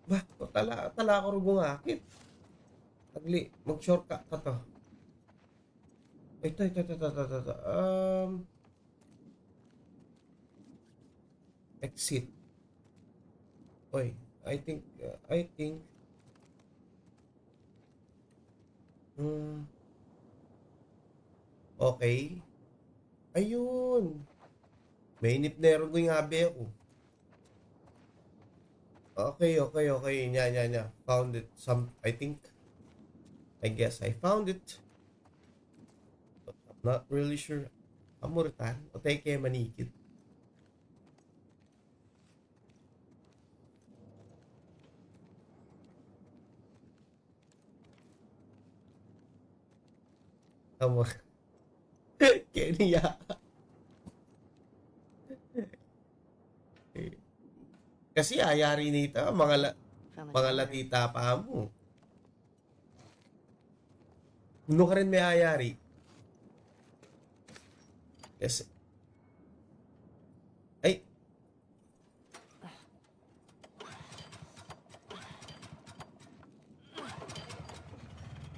Bah, tala ko rugong akit. Tagli, mag-shortcut ka to. Ito. Exit. Oy, I think, okay. Ayun. May nipnero ko yung habi ako. Okay. Nya. Found it. I guess I found it. But I'm not really sure. Amuritan. O tayo kayo manikit. Amor. Kenya. Kasi ayari nito, mga latita pa mo. Ano ka rin may ayari? Kasi, ay.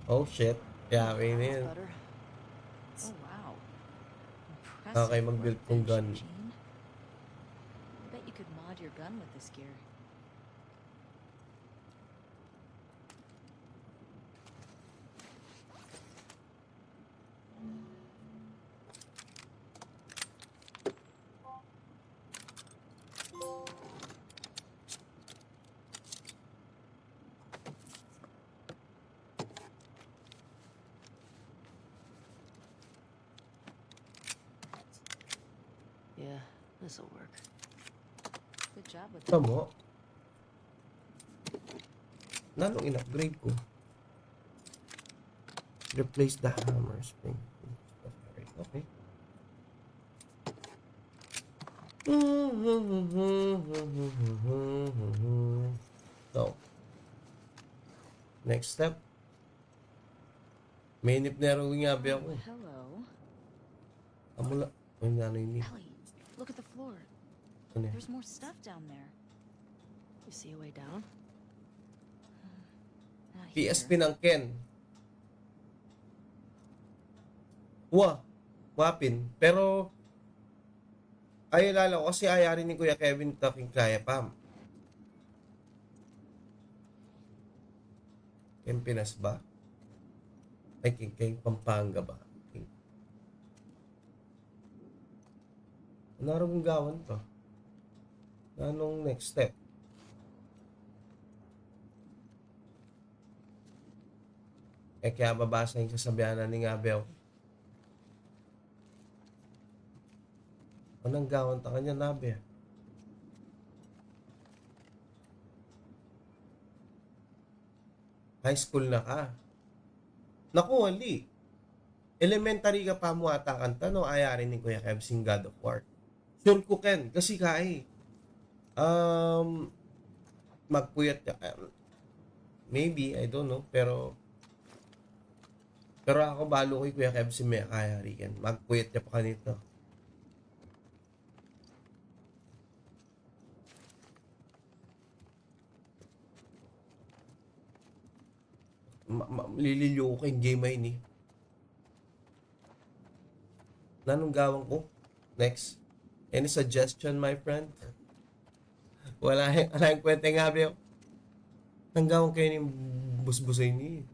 Oh shit. Yari na yun. Oh wow. Okay, mag-build kong gun. gun with this gear. Yeah, this'll work. Good job with Ito that. mo. Nanong in-upgrade ko? Replace the hammer spring. Okay. So, next step. Mainip na rin nga ba ako eh. Hello. Amula. Ay, nanay ni. Ellie, look at the floor. Ano yan? There's more stuff down there. You see a way down? Not here. PSP ng Ken. Wapin. Pero, ay lala ko kasi ayarin ni Kuya Kevin talking kaya Pam. Ken Pinas ba? Ay, King Pampanga ba? Ano rin gawan to? Anong next step? Kaya babasa yung sasabihan na ni Ngabel. Anong gawan ta kanya, Nabe? High school na ka. Naku, wali. Elementary ka pa mo ata kanta no ayarin ni Kuya Kev sing God of War. Sure ko Ken, kasi kai. Magpuyat ka. Maybe, I don't know, pero ako balo kay Kuya Kev si Mea kaya rin. Magpuyat niya pa kanito. Lililiw ko yung game ay ni. Nanong gawang ko? Next. Any suggestion, my friend? Wala yung kwenta nga ba? Nang gawang kayo ni busbusay ni.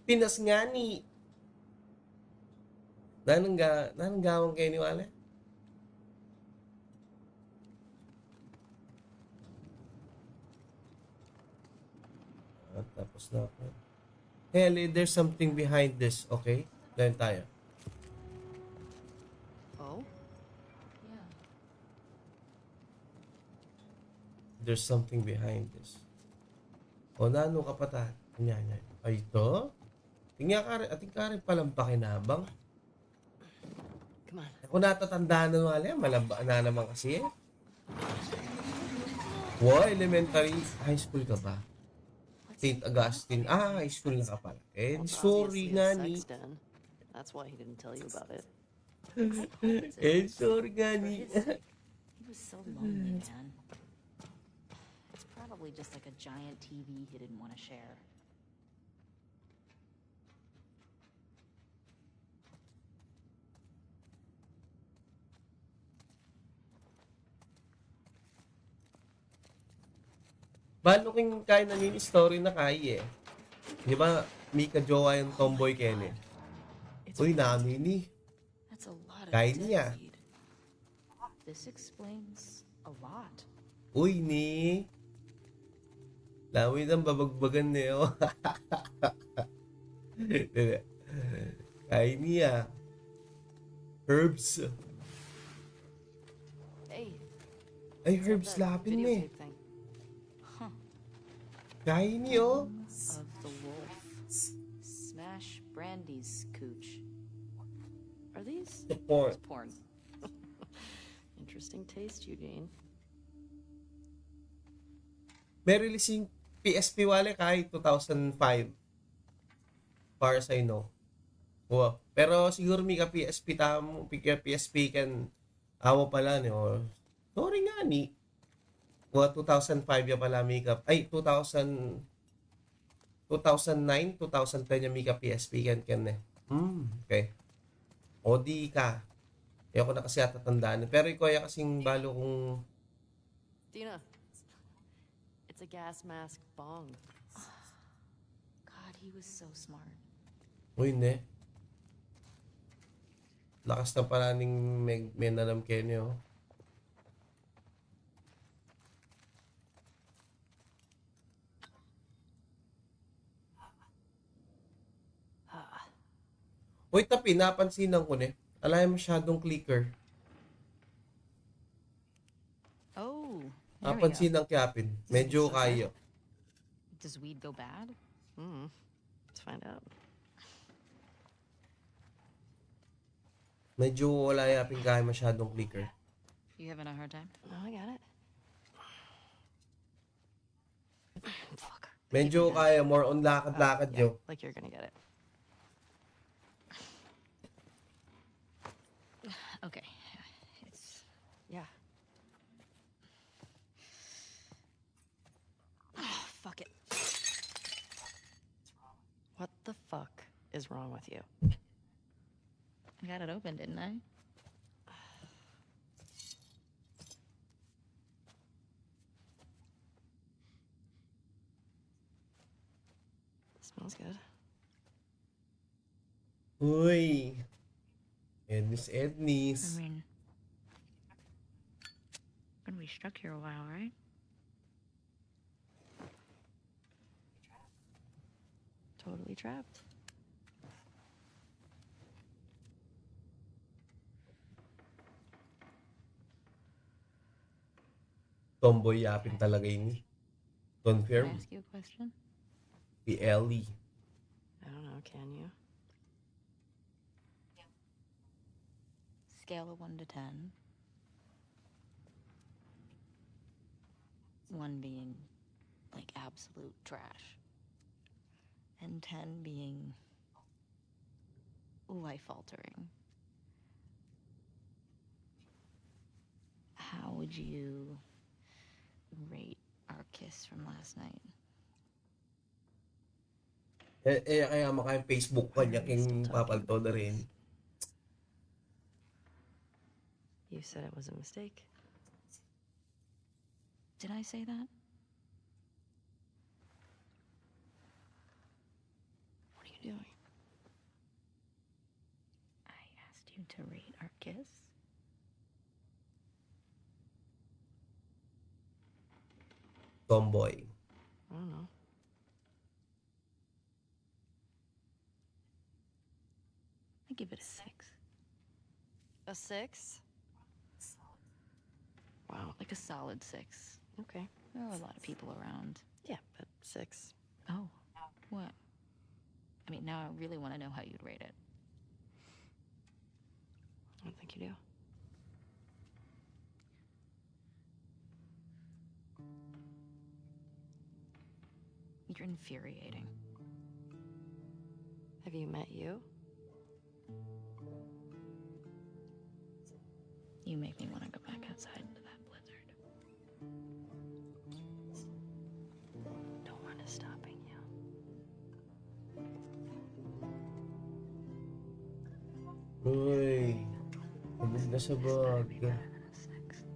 Pinas nga ni. Nanong gawang kayo ni Wale? Tapos na ako. Hey, there's something behind this, okay? Dahil tayo. Oh? Yeah. There's something behind this. O, nano ka pa ta? Yan. Ay, ito? Tingnan ka rin, ating ka rin palang pakinabang. Come on. Ako natatandaan na wala, malaba na naman kasi eh. Wow, elementary, high school ka ba? St. Augustine. High school na ka pala. Eh, Well, it's sorry obviously nga a ni. sex den. That's why he didn't tell you about it. Sorry nga For ni. his sake. He was so lonely, man. It's probably just like a giant TV he didn't want to share. Balo king kaya na yung story na kaya eh. Di ba, Mika jowa yung tomboy Kenny? It's Uy, nani ni. That's a lot of Kaya dead niya. weed. This explains a lot. Uy, ni. Lawin ang babagbagan niyo. Kaya niya. Herbs. Hey, Ay, it's herbs that lapin eh. videotape thing. Kaya niyo. Of the wolf. Smash Brandy's cooch. Are these? Support. It's porn. Interesting taste, Eugene. May releasing PSP wale kahit 2005. far as I know. Wow. Pero siguro Mika PSP tamo, PSP kan amo pala ni or sorry nga ni. 2005 ya pala Mika. Ay 2009, 2010 ya Mika PSP kan eh. Okay. O di ka. Kaya ko na kasi tatandaan. Pero ikaw ya kasing balo kung Dina, it's a gas mask bong. God, he was so smart. uy ne. Lakas na pala ning may nalam Kenny oh. Uy, tapi, napansinan ko ne. Alay masyadong clicker. Oh, there we go. Napansin ng Kiapin. Medyo kaya. Does weed go bad? Let's find out. Medyo wala yapin kaya masyadong clicker. You having a hard time? No, I got it. Fuck. Medyo kaya, more on lakad-lakad Yeah, yo. like you're gonna get it. Okay. It's Yeah. fuck it. What the fuck is wrong with you? I got it open, didn't I? Smells good. Uy. Ednis. I mean, gonna be stuck here a while, right? Totally trapped. Tomboy yapin talaga yun. Can I Confirm. ask you a question? Si Ellie. I don't know, can you? Scale of 1 to 10. 1 being like absolute trash. And 10 being life altering. How would you rate our kiss from last night? Kaya makayang Facebook pa niya king papalto na rin. You said it was a mistake. Did I say that? What are you doing? I asked you to rate our kiss. Tomboy. I don't know. I give it a 6. A 6? Wow. Like a solid 6. Okay. There are a lot of people around. Yeah, but 6. Oh, what? I mean, now I really want to know how you'd rate it. I don't think you do. You're infuriating. Have you met you? You make me want to go back outside into that blizzard. No one is stopping you. Uy. Pagod na sa bag. Better than a 6.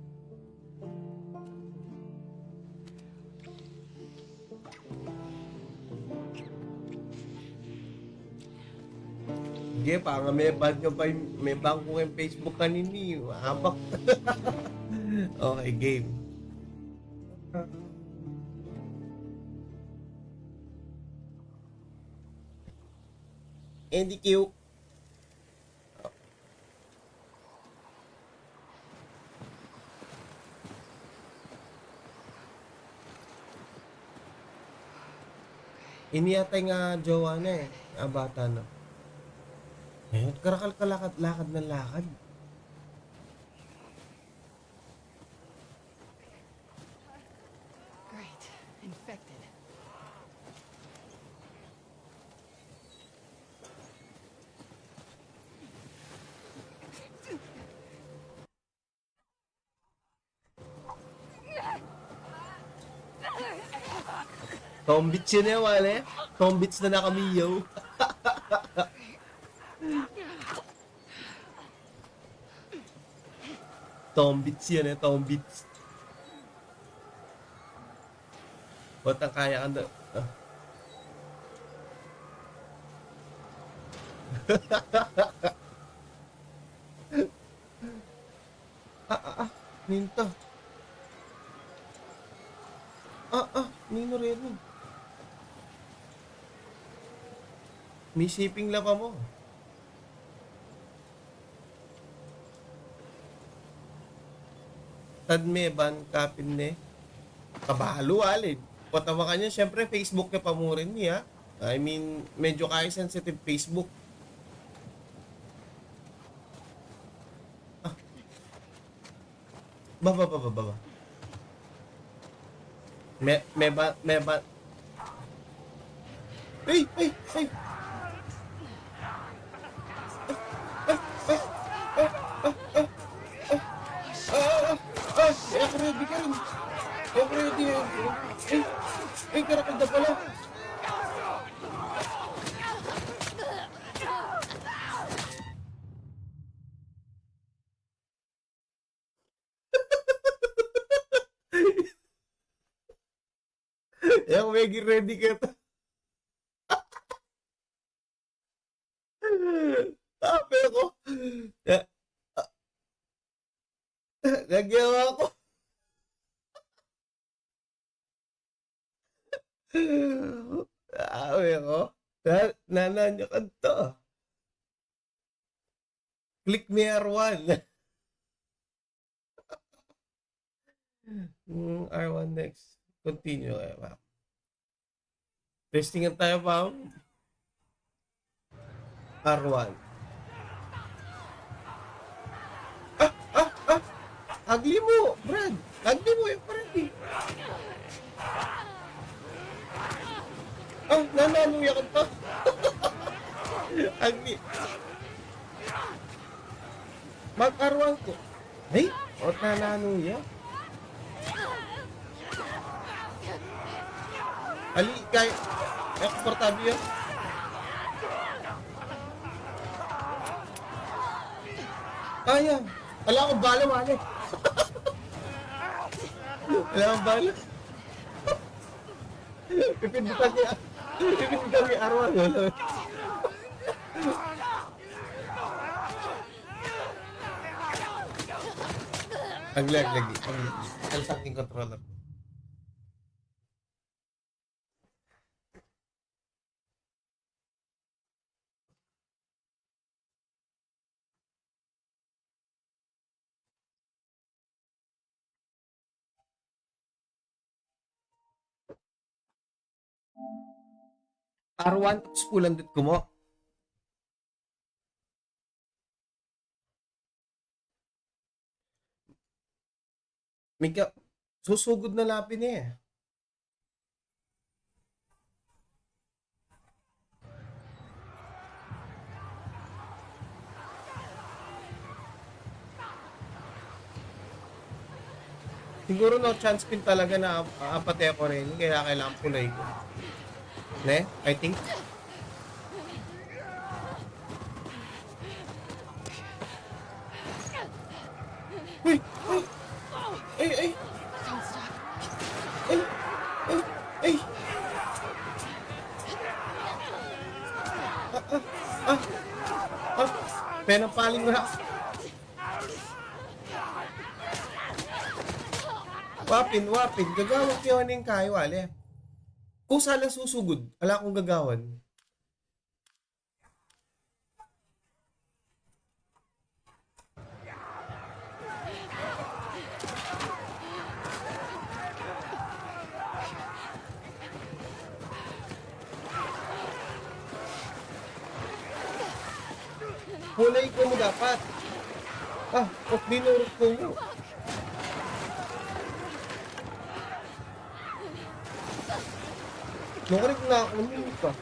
Sige, pa nga may bag ka pa may bangko yung Facebook kanini. Habak. Okay, game. Andy Q. Iniyatay nga jowa na eh. Bata na. Ngayon, karakal ka lakad ng lakad. Great. Infected. Tombits yun eh, wale. Tombits na nakamiyaw. Tombits yun eh, tombits. Ba't ang kaya ka na? Ninta. Nino rin. May shipping la pa mo. Tadme ban kapin ne. Kabalo alin. Patawa ka niya, syempre Facebook ka pa mo rin niya. I mean, medyo kaya sensitive Facebook. Baba. May ba. Hey! Ako ready ka rin. Ako ready. Karakanda pala. Ako may ready ka ta. Sabi ako. Nagyawa ko. Sabi ko. Nananya ka to. Click me R1. R1 next. Continue kayo, ma'am. Testingan tayo, ma'am. R1. Agli mo, Brad. Agli mo yung parang nananuya ka to. Agli. Mag-R1 ko. Ay, nananuya. Ali, kaya komportable yan. Kaya. Wala akong bala, mali. Wala akong bala. Pipindutan niya arwan. Ang lag lagi. Ang saking controller. R1 tapos pulandot ko mo. Mika, susugod na lapin eh. Siguro no chance pin talaga na apate ako rin, kaya kailangan pulay ko. Ne? I think. Uy! Ay! Don't stop. Ay! Penapaling mo na. Wapin. Gagawin ko yun yung kayo, wale. Kung saan susugod, ala akong gagawan. Kulay ko mo dapat. Dinurot ko mo. Nukurik na ako, namin pa.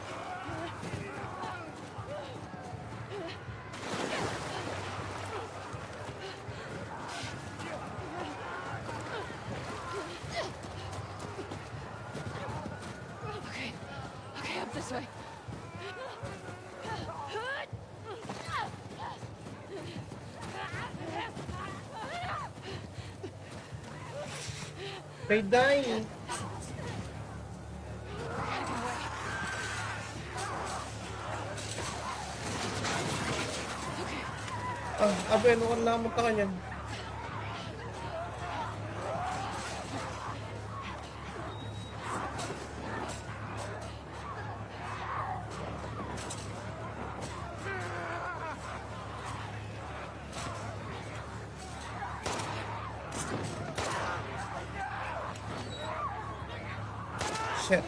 Kay Dai. Abe, ano ka namunta ka niyan? Shit.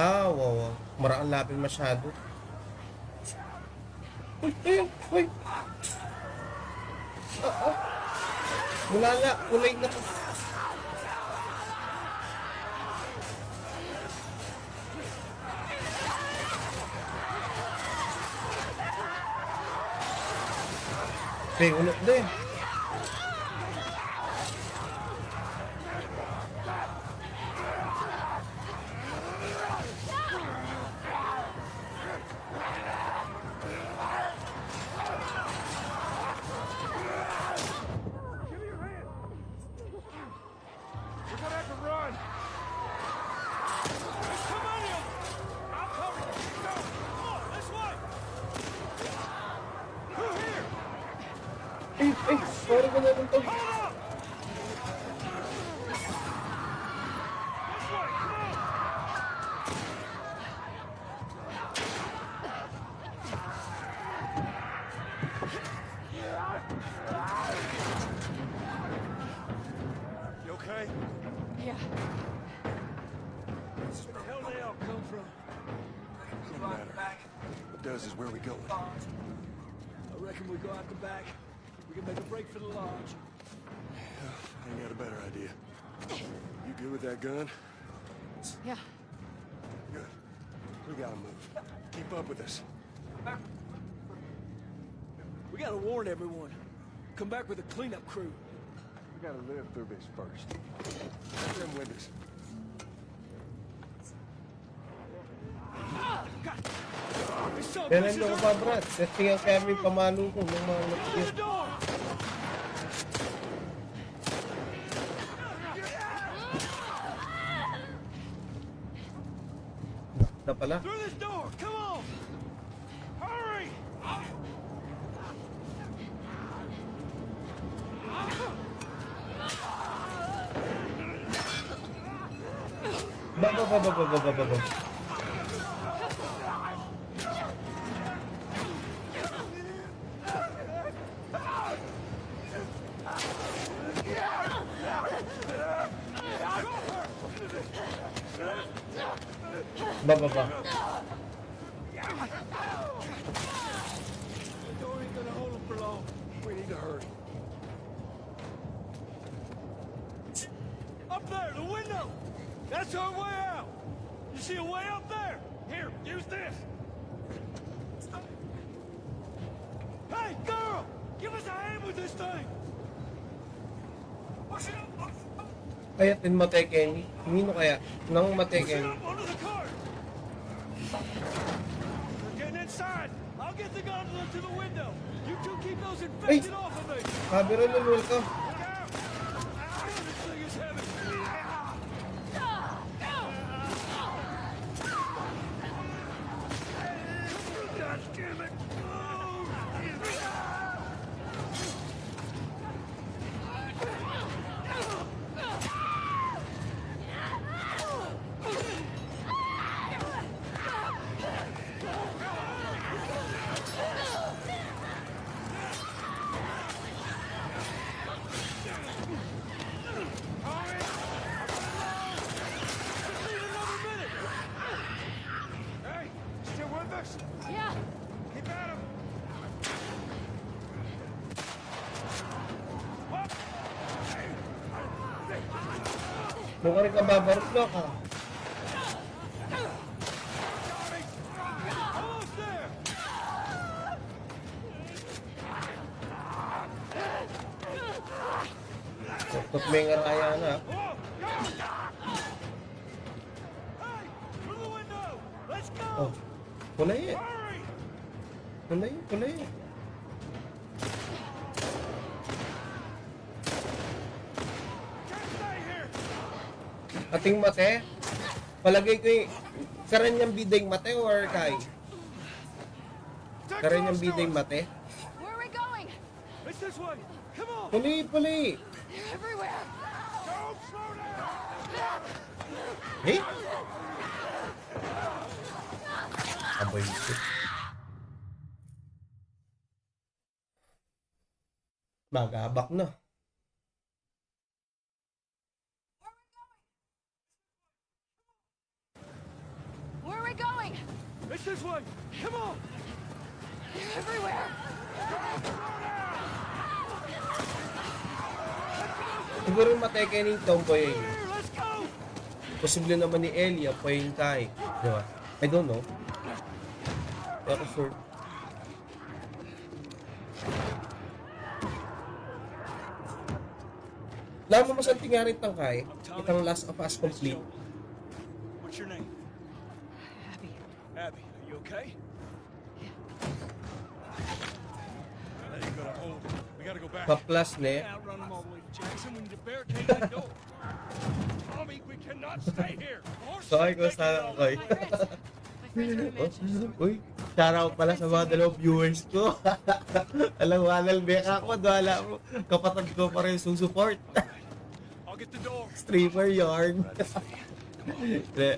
Wow. Maraan lapin masyado. Uy, ayun, uy. Wala na, kulay na. Ulot din. Sorry ko na to. You okay? Yeah. Where the hell they all come from? Doesn't matter. What does is where we going. I reckon we go out the back. We can make a break for the lodge. I ain't got a better idea. You good with that gun? Yeah. Good. We gotta move. Keep up with us. We gotta warn everyone. Come back with a cleanup crew. We gotta live through this first. Open them windows. Kailan lang ba, Brad? Testing ang kami pamalo ko ng mga Close nagtigil. the door! Na pala. Through this door! Come on! Hurry! Ba. Ba. The door ain't gonna hold them for long. We need to hurry. Up there, the window! That's our way out! You see a way up there? Here, use this! Hey, girl! Give us a hand with this thing! Push it up! Kaya tin matay Kenny. Nino kaya? Nang matay Push it Kenny. up under the cart! We're getting inside! I'll get the gondola to the window! You two keep those infected off of me! Sabi rin lulul ka. Look out! This thing is heavy! God damn it! Hey, still with us? Yeah. Keep at him! Mukha rin ka babarot na ka. Almost there! Tuktok may ngaraya na. Whoa! Hey! Through the window! Let's go! Oh. Kulay eh. Hurry! Kulay. Ating mate? Palagay ko yung karanyang bideng mate or Kai? Karanyang bideng mate? Where are we going? It's this way. Come on. Puli! They're everywhere. Don't slow down. Hey? Aboy ito. Magabak na. Where are we going? It's this way. Come on. They're everywhere. Siguro yung mateke ni Tomboy ay Here, let's go. posible naman ni Elia pa yung Kai. Di ba? I don't know. Hindi ako sure. Alam mo mas ang tingarit ng Kai, itang Last of Us complete. What's your name? Abby. Abby. Are you okay? That ain't gonna hold. We gotta go back. Pa-plus ne. Outrun them all the way to Jackson. We need to barricade that door. Tommy, we cannot stay here. Horses Sorry ko are sa taking Kai. My friends. My friends are in Manchester. Uy, shoutout pala sa mga dalawang viewers ko. Alam, Wanal Beka ko, wala mo. Kapatid ko pa rin susuport. I'll get the door. Streamer yarn. Hindi.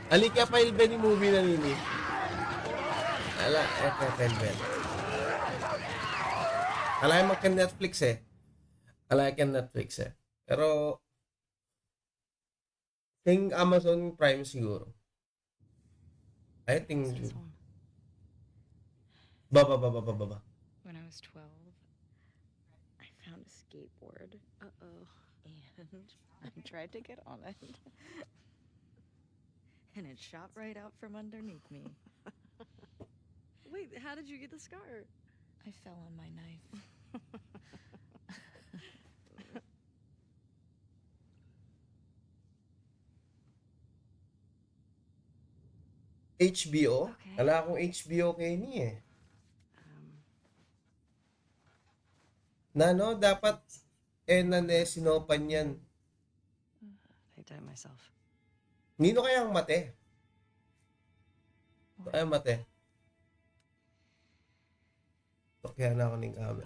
Alika pa ilben yung movie na nini. Ala, ilben. Alay magka Netflix eh. Alay ka Netflix eh. Pero think Amazon Prime siguro. I think This one. baba. When I was 12, I found a skateboard. Uh-oh. And I tried to get on it. And it shot right out from underneath me. Wait, how did you get the scar? I fell on my knife. HBO? Okay. Wala akong HBO kay ni eh. Nano, dapat sinopan yan. I did it myself. Nino kaya ang mate? Ay, mate. Kaya na ako ng camera.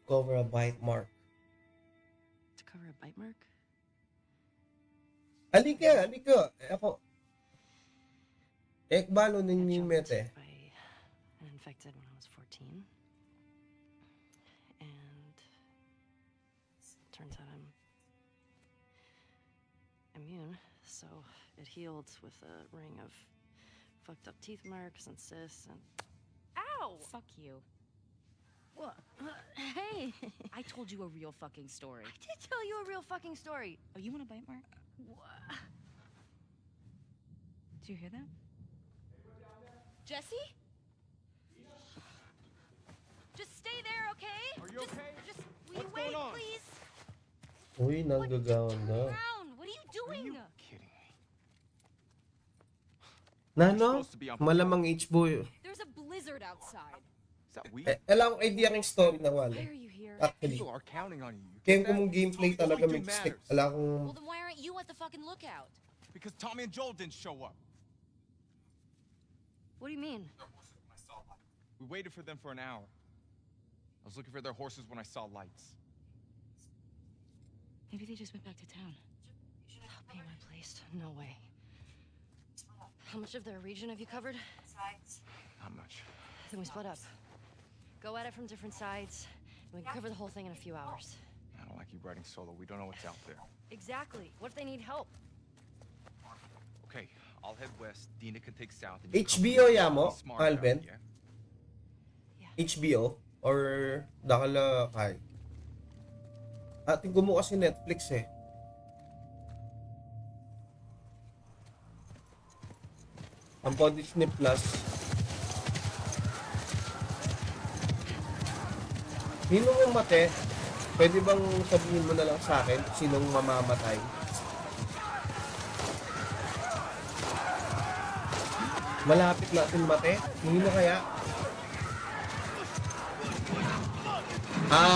Cover a bite mark. To cover a bite mark? Halika. Ako. Ekbalo I ninyo jumped mete. by an infected when I was 14. And turns out I'm immune, so it healed with a ring of fucked up teeth marks and cysts and Ow! Fuck you. What? Hey! I told you a real fucking story. I did tell you a real fucking story. Oh, you want a bite mark? Did you hear that? Jesse? Just stay there, okay? Are you okay? Just will you What's wait, going on? please? Uy, nanggagawan Turn na. around. What are you doing? Kidding me. Nano, Supposed to be on malamang HBO yun. There's a blizzard outside. Is that weak? Alam ko idea ng story na Why wala. are you here? Actually, People are counting on you. kaya ko mong gameplay talaga All we do may stick. matters. Wala Well, akong... then why aren't you at the fucking lookout? Because Tommy and Joel didn't show up. what do you mean? We waited for them for an hour. I was looking for their horses when I saw lights. Maybe they just went back to town. Pay my place? No way. How much of their region have you covered? Not much. Then we split up. Go at it from different sides, and we can cover the whole thing in a few hours. I don't like you riding solo. We don't know what's out there. Exactly. What if they need help? Okay, I'll head west. Dina can take south. And you HBO come yamo, be smart about Alvin? it, yeah? HBO? Or Dakala Kai? Ating gumawa kasi Netflix eh. Ang po Disney Plus. Ninong yung mate, pwede bang sabihin mo na lang sa akin sinong mamamatay? Malapit natin mate. Nino kaya?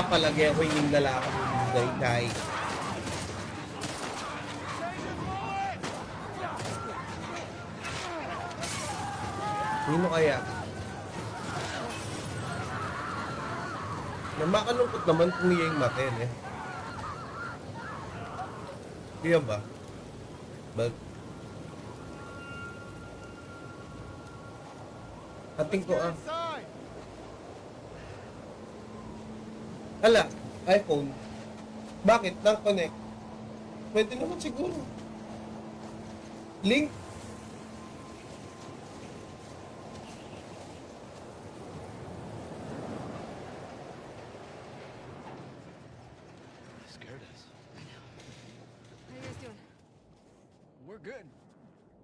Palagay ko yung lalaki ng Gay. Nino kaya? Makalungkot naman kung iya yung maten eh. Iya ba? But ating ko Hala, iPhone. Bakit? Nang-connect. Pwede naman siguro. Link? Scared us. How you guys doing? We're good.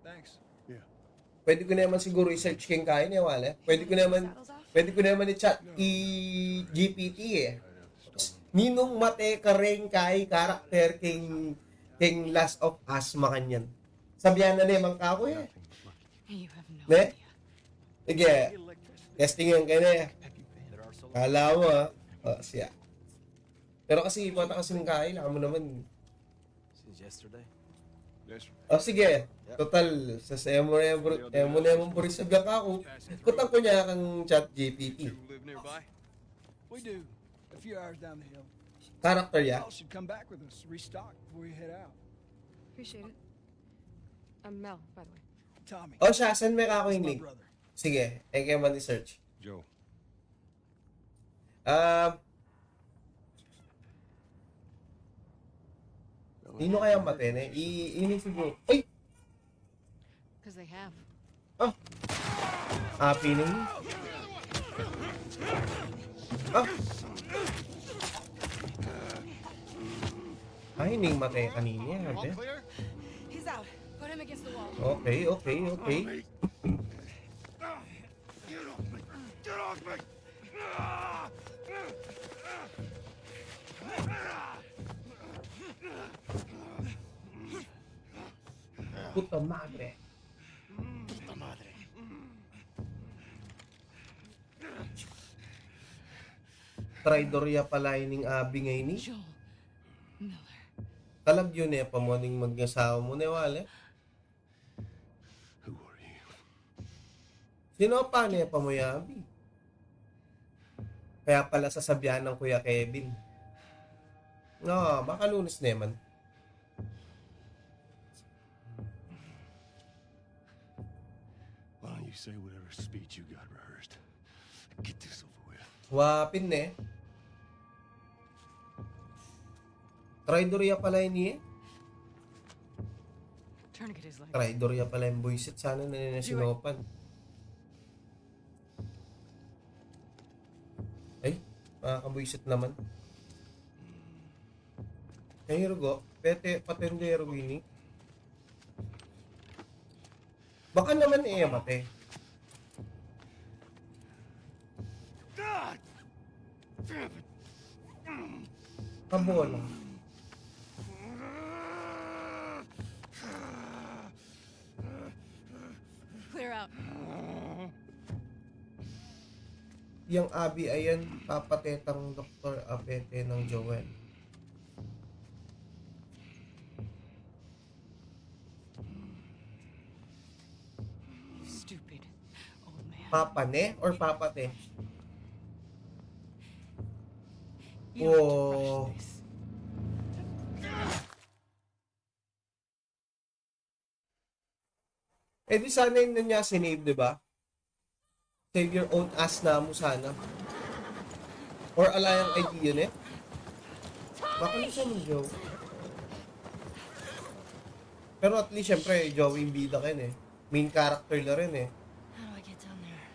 Thanks. Yeah. Pwede ko naman siguro i-search keng kaya niya, wala. Pwede ko naman i-chat i-GPT eh. Ninong mate kareng kay karakter king Last of Us makanyan. Sabihan na naman ka ko eh. You have no Ne? idea. Sige, testing yung kanya eh. Kala mo ah. Siya. Pero kasi ipata kasi ng kaya, mo naman. Since yesterday. Yes. Sige. Total, sa mo na yung buris sa biyak ako. Kutang ko niya kang chat GPT. You live nearby? We do. A few hours down the hill. Character ya. Y'all should come back with us. Restock before we head out. Appreciate it. I'm Mel, by the way. Tommy. O siya, saan may ako That's yung my link? brother. Sige, kayo man i-search. Joe. Nino kaya matin eh? Ini siguro. Ay! Because they have. Pining. Hining matay kanina yan. All clear? He's out. Put him against the wall. Okay. Get off me! Puta madre. Traidorya pala ining abi ngay ni. Joel Miller. Talag yun eh, pamoning mag-asawa mo na wala. Who are you? Sino pa niya pa mo yabi? Kaya pala sasabihan ng Kuya Kevin. No, baka Lunes naman. Why don't you say whatever speech you got rehearsed? Get this over with. Wapin eh. Traidorya pala yun eh. Tourniquet his leg. Traidorya pala yung buisit. Sana na sinopan. Ay, makakabuisit naman. Ay, Rugo. Patendero gini. Baka naman mate. God! Damn it! Kabola. Clear out. Yang Abi ayan, papatetang Dr. Apete ng Joel. Stupid old man. Papane or papate? You don't have to Oh. rush this. Di sana yun na niya sinave, di ba? Save your own ass na mo sana. Or alayang idea yun eh. Baka na siya ng Joe. Pero at least, syempre, Joey yung bida ka yun eh. Main character na rin eh. How do I get down there?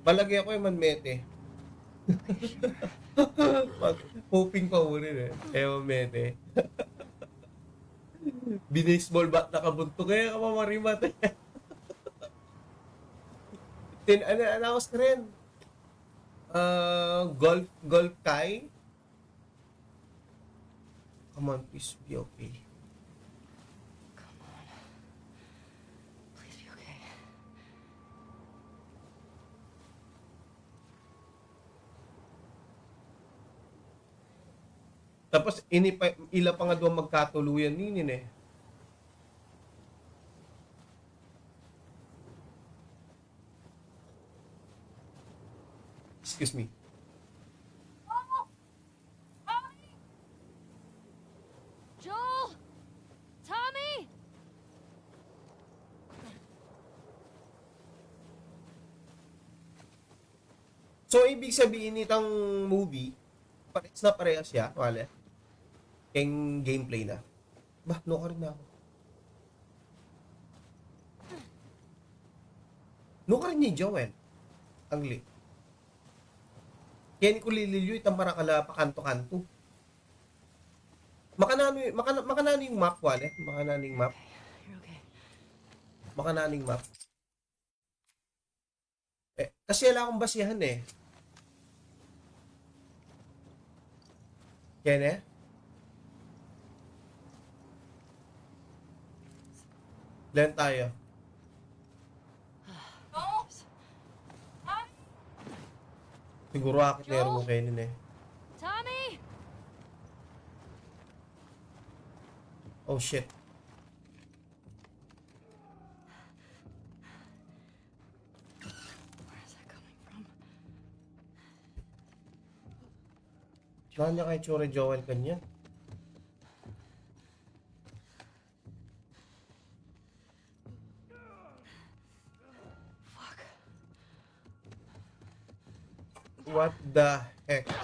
Palagi ako yung manmete. Hoping pa mo rin eh. Manmete. Binisball bat nakabunto kaya ka mamarimat. Announce na rin. Golf Kai. Come on, please be okay. Please be okay. Tapos, ila pa nga doon magkatuluyan ninin eh. Excuse me. Joel! Tommy! So, ibig sabihin nitong movie, parehas na parehas siya, wala. Yung gameplay na. Bah, no ka rin na ako. No ka rin ni Joel. Ang lit. Kaya ni Kulililyo, itang marakala pa kanto-kanto. Makanano yung map, wala. Makanano yung map. You're okay. Makanano yung map. Eh, kasi wala akong basihan eh. Yan eh. Lan tayo. Siguro akit na yung kainin eh. Tommy! Oh shit. Where is that coming from? Saan niya kay Chore Joel kanya? Fuck. What the heck? Pin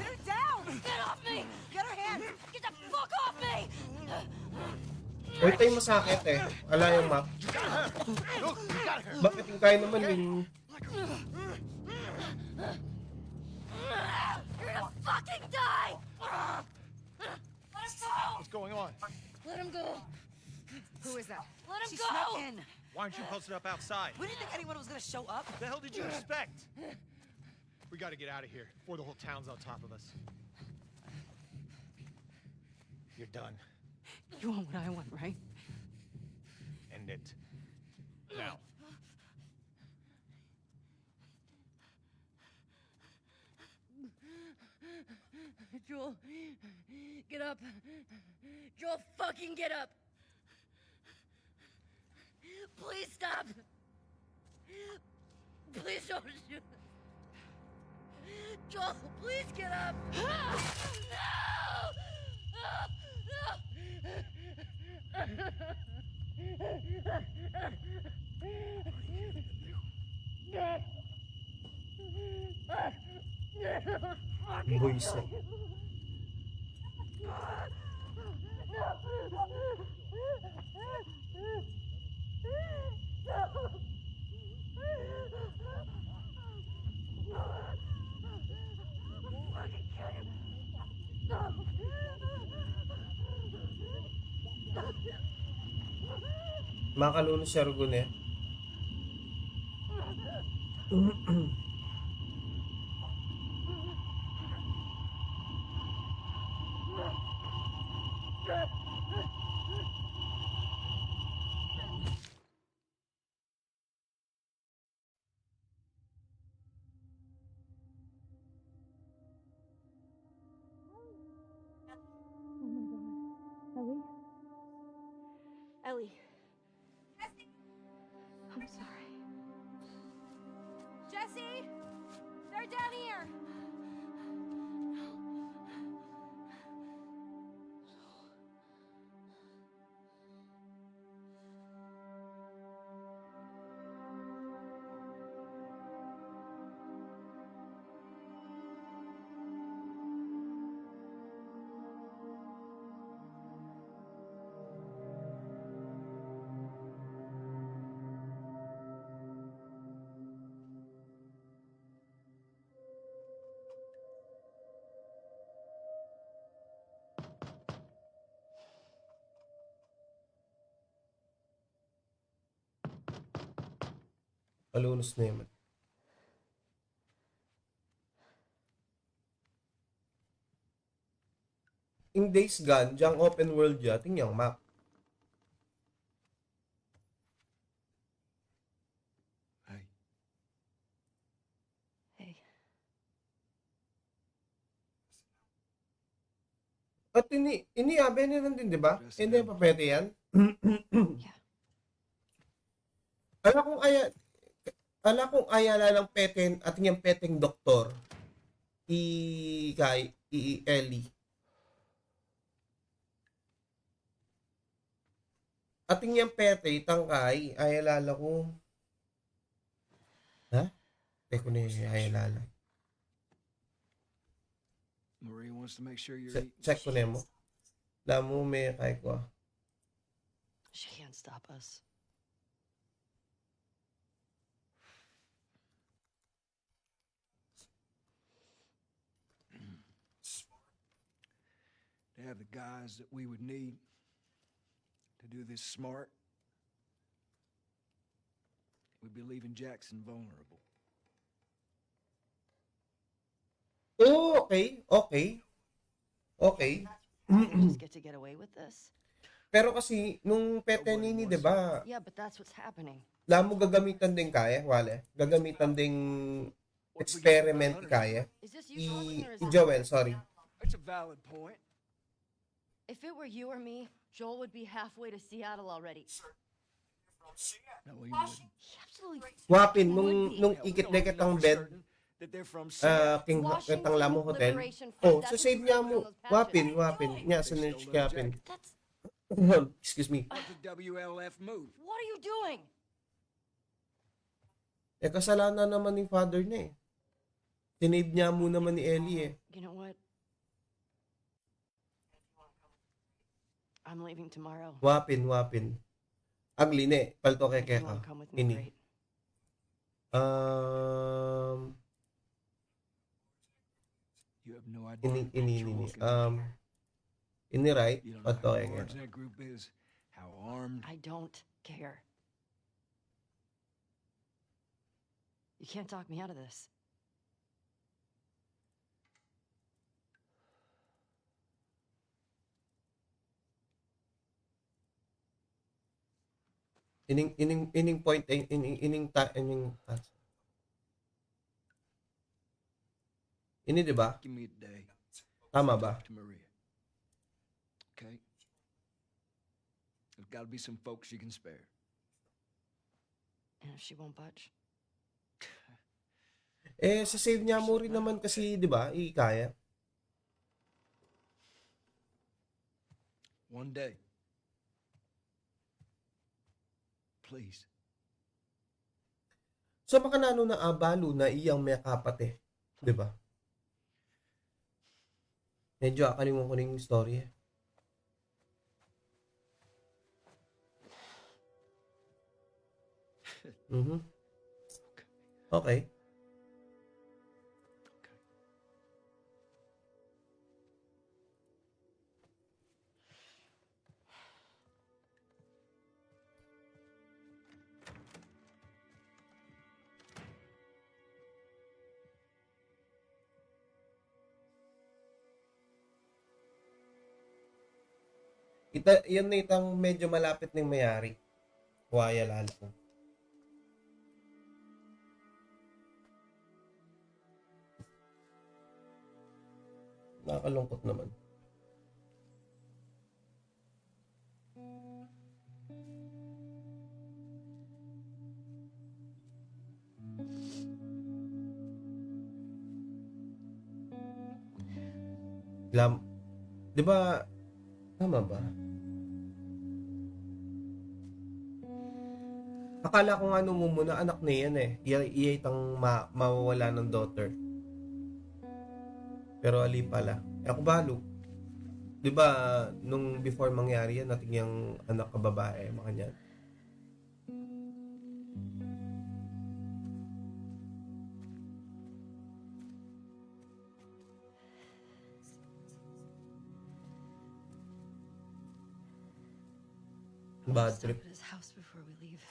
her down! Get off me! Get her hands! Get the fuck off me! Wait tayo masakit eh. Ala yung map. Bakit yung kaya naman yung... You're gonna fucking die! Let him go! What's going on? Let him go! Who is that? Let him She go! snuck in. Why aren't you posted up outside? We didn't think anyone was gonna show up. What the hell did you expect? We gotta get out of here before the whole town's on top of us. You're done. You want what I want, right? End it. Now. Joel, get up. Joel, fucking get up. Please stop. Please don't shoot. Joel, please get up. Boys eh. Makaluno si Argon eh. Ellie. I'm sorry. Jesse! They're down here! Alunos na yun. In Days Gone, diyang open world dyan, tingnan map. Hey, Hey. At iniabe nila din, di ba? Hindi pa pwede yan. Yeah. Ala kong ayala ng peten at yung peteng doktor. Ellie. Ating yung pete, tangkay, ayalala ko. Ha? Teko na yung ayalala. Maria wants to make sure you're eating. Check ko na mo. Lamu may kay ko. She can't stop us. To have the guys that we would need to do this smart, we'd be leaving Jackson vulnerable. Oh, okay. Just get away with this? Pero kasi, nung pete nini, di ba, Yeah, but that's what's happening. lamo gagamitan din kaya, wale. Gagamitan ding experiment kaya. Is this you talking or is it Joel, sorry. That's a valid point. If it were you or me, Joel would be halfway to Seattle already. No, he wouldn't. He absolutely Wapin, would be. nung ikit-dekit ang bed, That they're from Seattle. King Washington Katang Lamo Hotel. Liberation Front, Oh, that's so what save you niya wrote mo. on those patches. Wapin. Nya, sinerch kapin. That's... Excuse me. That's a WLF move. What are you doing? Eh, kasalanan naman ni father niya eh. Tinave niya mo naman ni Ellie eh. You know what? I'm leaving tomorrow. Wapin. Agli ne, palto kay If you Keka. want to come with me, Ini. great. You have no idea. what you're Ini. walking into. Ini right? You don't know Palto how kay large Keka. that group is, how armed. I don't care. You can't talk me out of this. Ining point, ini di ba? Give me a day. Tama ba? Talk to Maria. Okay? There's got to be some folks you can spare. And if she won't budge? Eh, sa save niya mo rin naman kasi, di ba? Kaya. One day. Please. So, makanano na abalo na iyang may kapate. Di ba? Medyo akalimon ko na yung story eh. Okay. Yan na itang medyo malapit ng mayari. Huwaya lalo ko. Nakakalungkot naman. Di ba, tama ba? Akala ko nga nung muna, anak na yan eh. Iya itang mawawala ng daughter. Pero ali pala. Ako balo. Di ba, nung before mangyari yan, nating yung anak ka babae, mga yan. Bad Stop trip. at his house before we leave.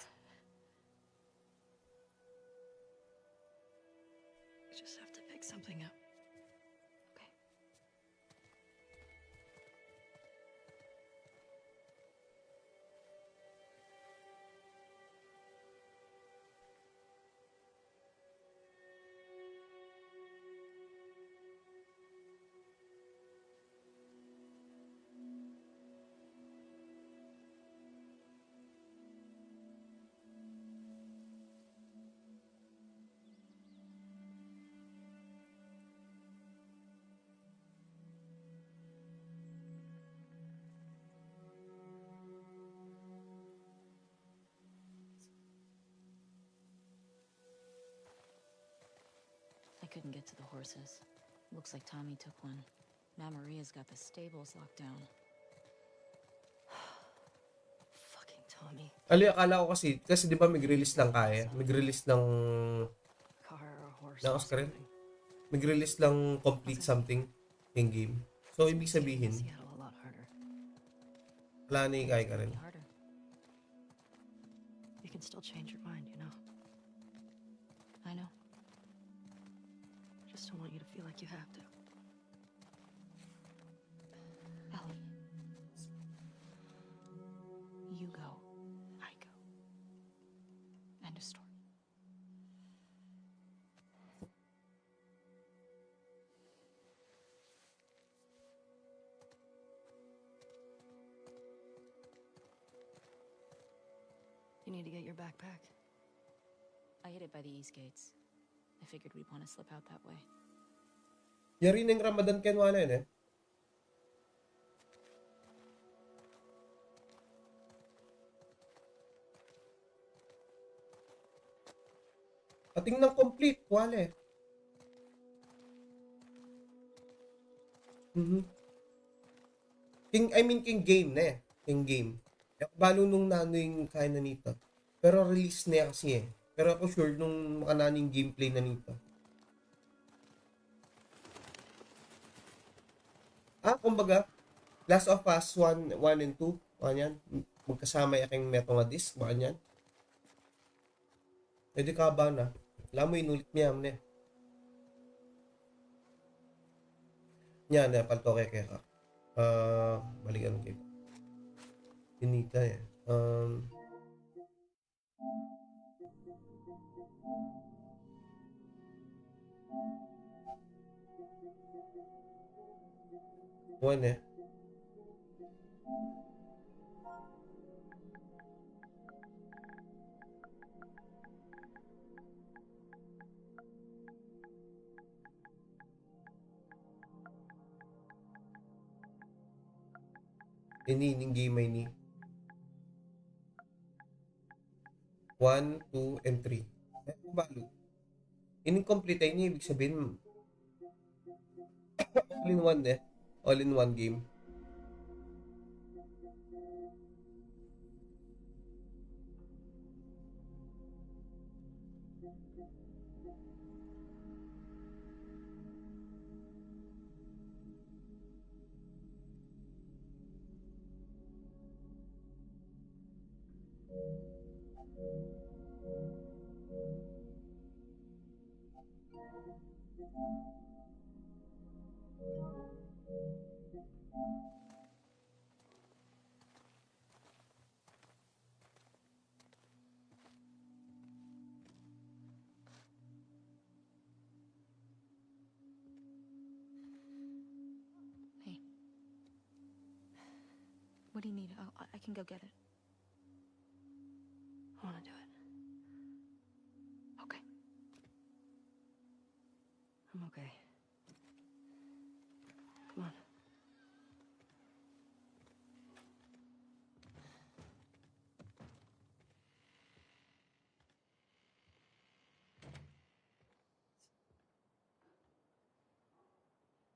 couldn't get to the horses. Looks like Tommy took one. Now Maria's got the stables locked down. Fucking Tommy. Akala ko kasi di ba mag-release lang kaya? Mag-release ng, Car or horse. lakas ka rin? Mag-release lang complete something in game. So, ibig sabihin, Seattle a lot harder. wala na ikay ka rin. Harder. You can still change your mind, you know. I know. Just don't want you to feel like you have to. Ellie. You go. I go. End of story. You need to get your backpack. I hid it by the east gates. I figured we'd want to slip out that way. Yari ng Ramadan Kenwa na yun eh. Ating ng complete, wala eh. King game na eh. King game. Balo nung nano yung kaya na nito. Pero release na kasi eh. Pero ako sure nung makanano yung gameplay na nito. Kumbaga, Last of Us 1 and 2, mga yan. Magkasama yaking meto nga disc, mga yan. Pwede ka ba na? Alam mo, inulit niya mo na. Yan, palto kaya ka. Balikan kayo. Pinita eh. One eh. Ini game ini. 1, 2, and 3. Balo. Incomplete ay niya, ibig sabihin all in one eh. All in one game. Hey. What do you need? I can go get it. I want to do it. Okay. I'm okay. Come on.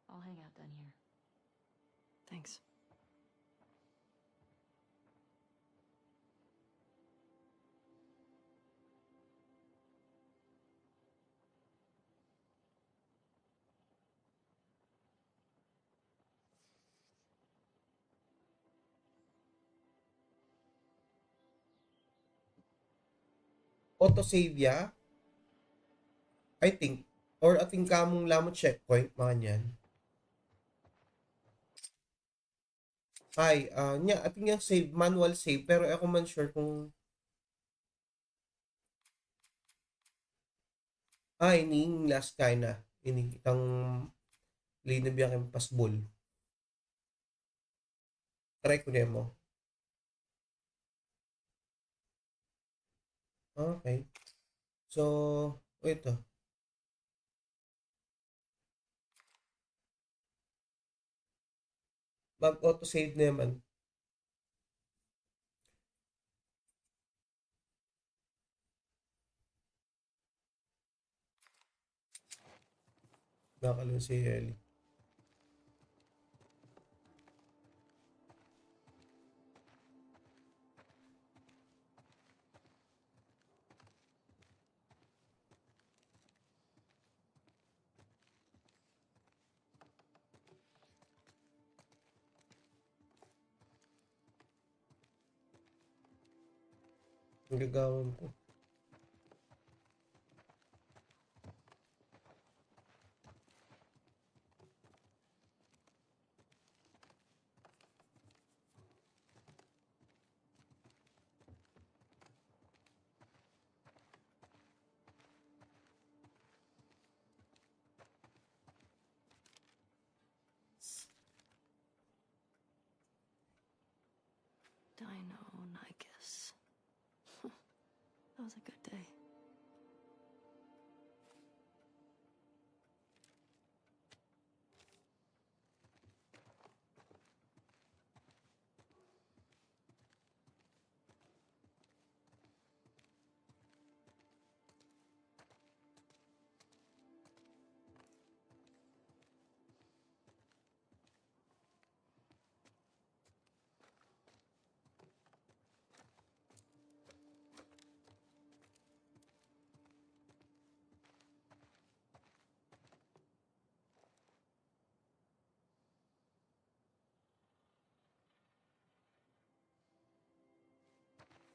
I'll hang out down here. Thanks. Autosave ya. I think. Or ating kamong lamot checkpoint, mga nyan. Ay, nya, ating yung save, manual save, pero ako man sure kung ini last kinda. Ini, itang linabiyang yung pasbol. Try ko na mo. Okay. So, ito. Mag-autosave naman. Nakalun si Ellie. Ang gagawin ko. Dino Nicus. That was a good day.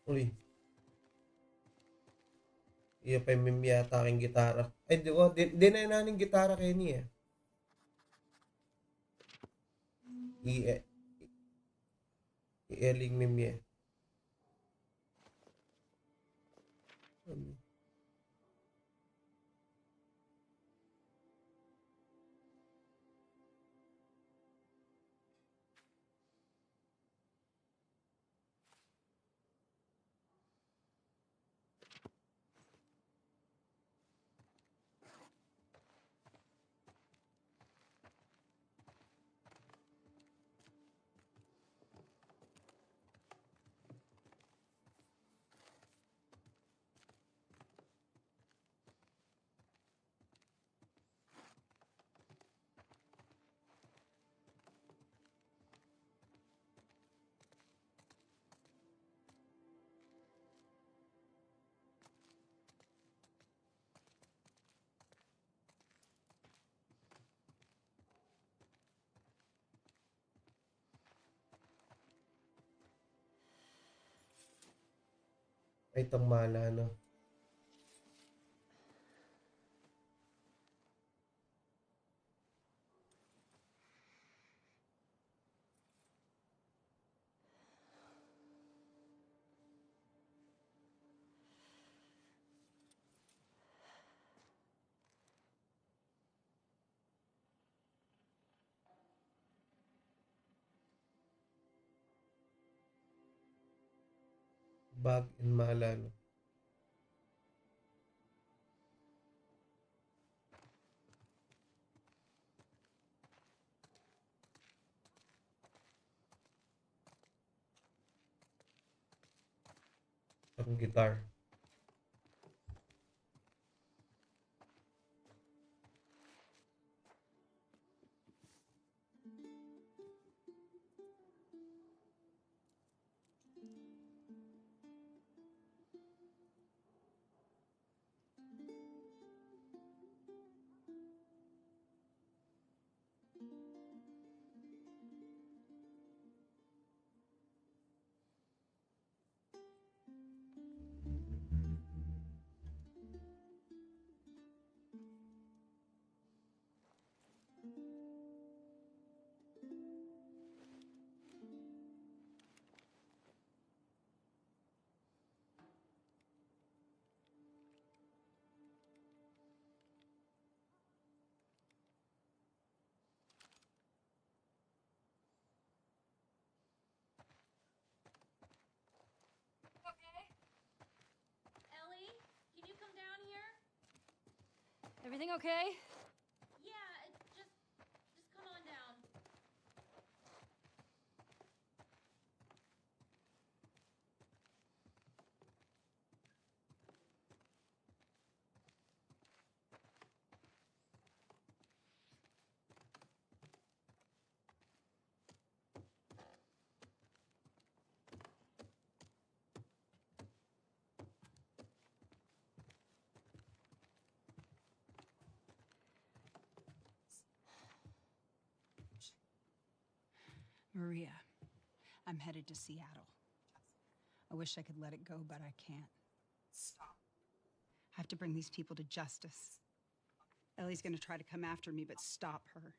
Uy. Iya pa yung yata aking gitara. Ay, di na naning gitara Kenny eh. I-eling meme eh. Ay, itong mana, no? Bag and mala, no? Ang guitar. Okay? Ellie, can you come down here? Everything okay? Yeah, just come on down. Maria, I'm headed to Seattle. I wish I could let it go, but I can't. Stop. I have to bring these people to justice. Ellie's gonna try to come after me, but stop her.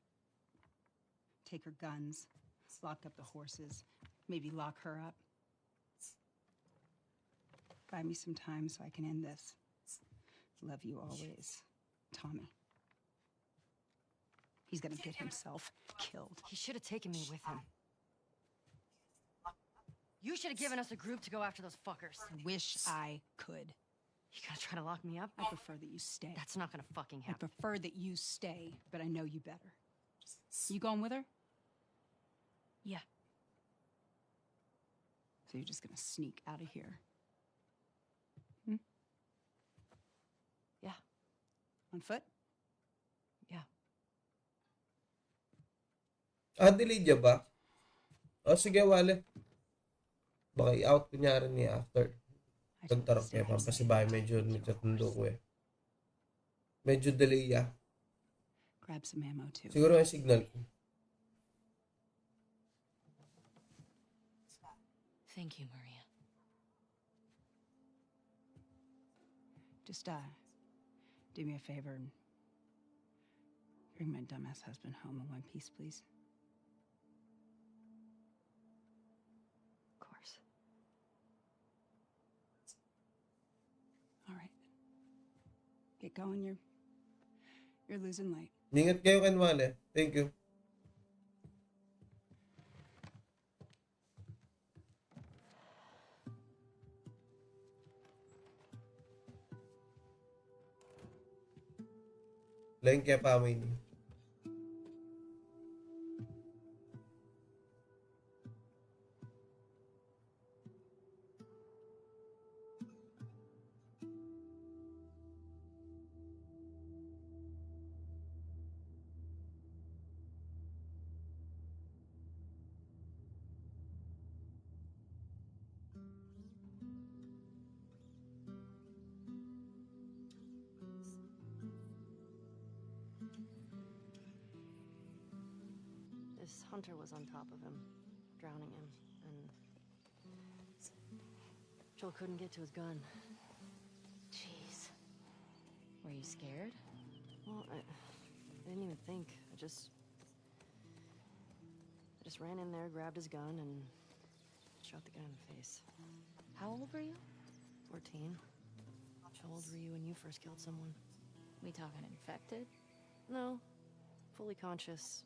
Take her guns, lock up the horses, maybe lock her up. Buy me some time so I can end this. Love you always, Tommy. He's gonna get himself killed. He should have taken me with him. You should have given us a group to go after those fuckers. I wish I could. You gonna try to lock me up? I prefer that you stay. That's not gonna fucking I happen. prefer that you stay, but I know you better. You going with her? Yeah. So you're just gonna sneak out of here? Yeah. On foot? Yeah. Delay ba? O sige, Wale. Baka i-out kunyari niya after. Pagtarap niya pa. Kasi baka medyo nagtatundo ko eh. Medyo delay ya. Grab some ammo too. Siguro yung signal ko. Thank you, Maria. Just do me a favor and bring my dumbass husband home in one piece, please. Of course. All right. Get going. You're losing light. Ingat kayo kan Wale. Thank you. Lain kaya family. This hunter was on top of him, drowning him, and Joel couldn't get to his gun. Jeez. Were you scared? Well, I didn't even think. I just ran in there, grabbed his gun, and shot the guy in the face. How old were you? 14. How old were you when you first killed someone? We talking infected? No. Fully conscious,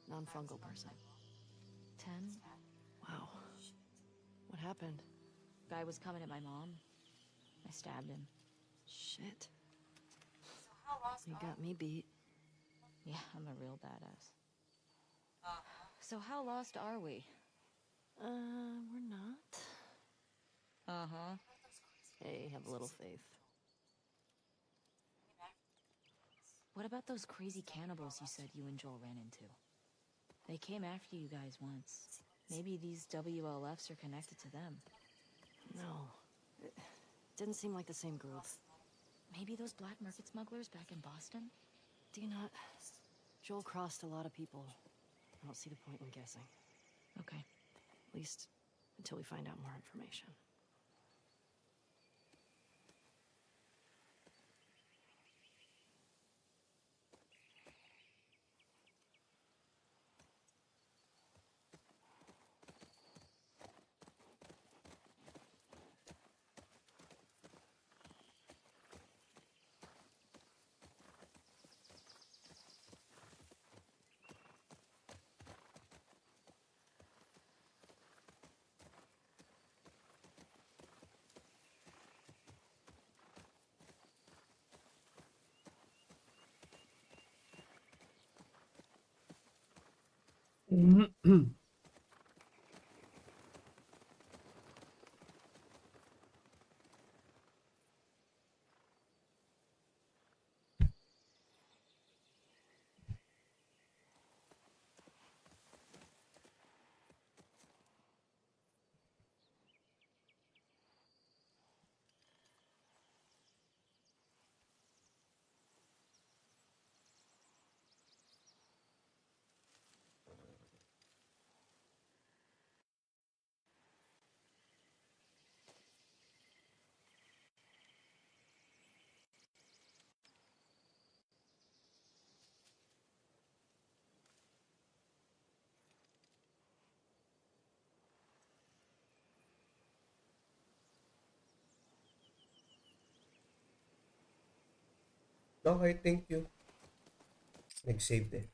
non-fungal person. 10? Wow. What happened? Guy was coming at my mom. I stabbed him. Shit. You got me beat. Yeah, I'm a real badass. So how lost are we? We're not. Uh-huh. Hey, have a little faith. What about those crazy cannibals you said you and Joel ran into? They came after you guys once. Maybe these WLFs are connected to them. No. It didn't seem like the same group. Maybe those black market smugglers back in Boston? Do you not? Joel crossed a lot of people. I don't see the point in guessing. Okay. At least until we find out more information. Okay, thank you. Nag-save din.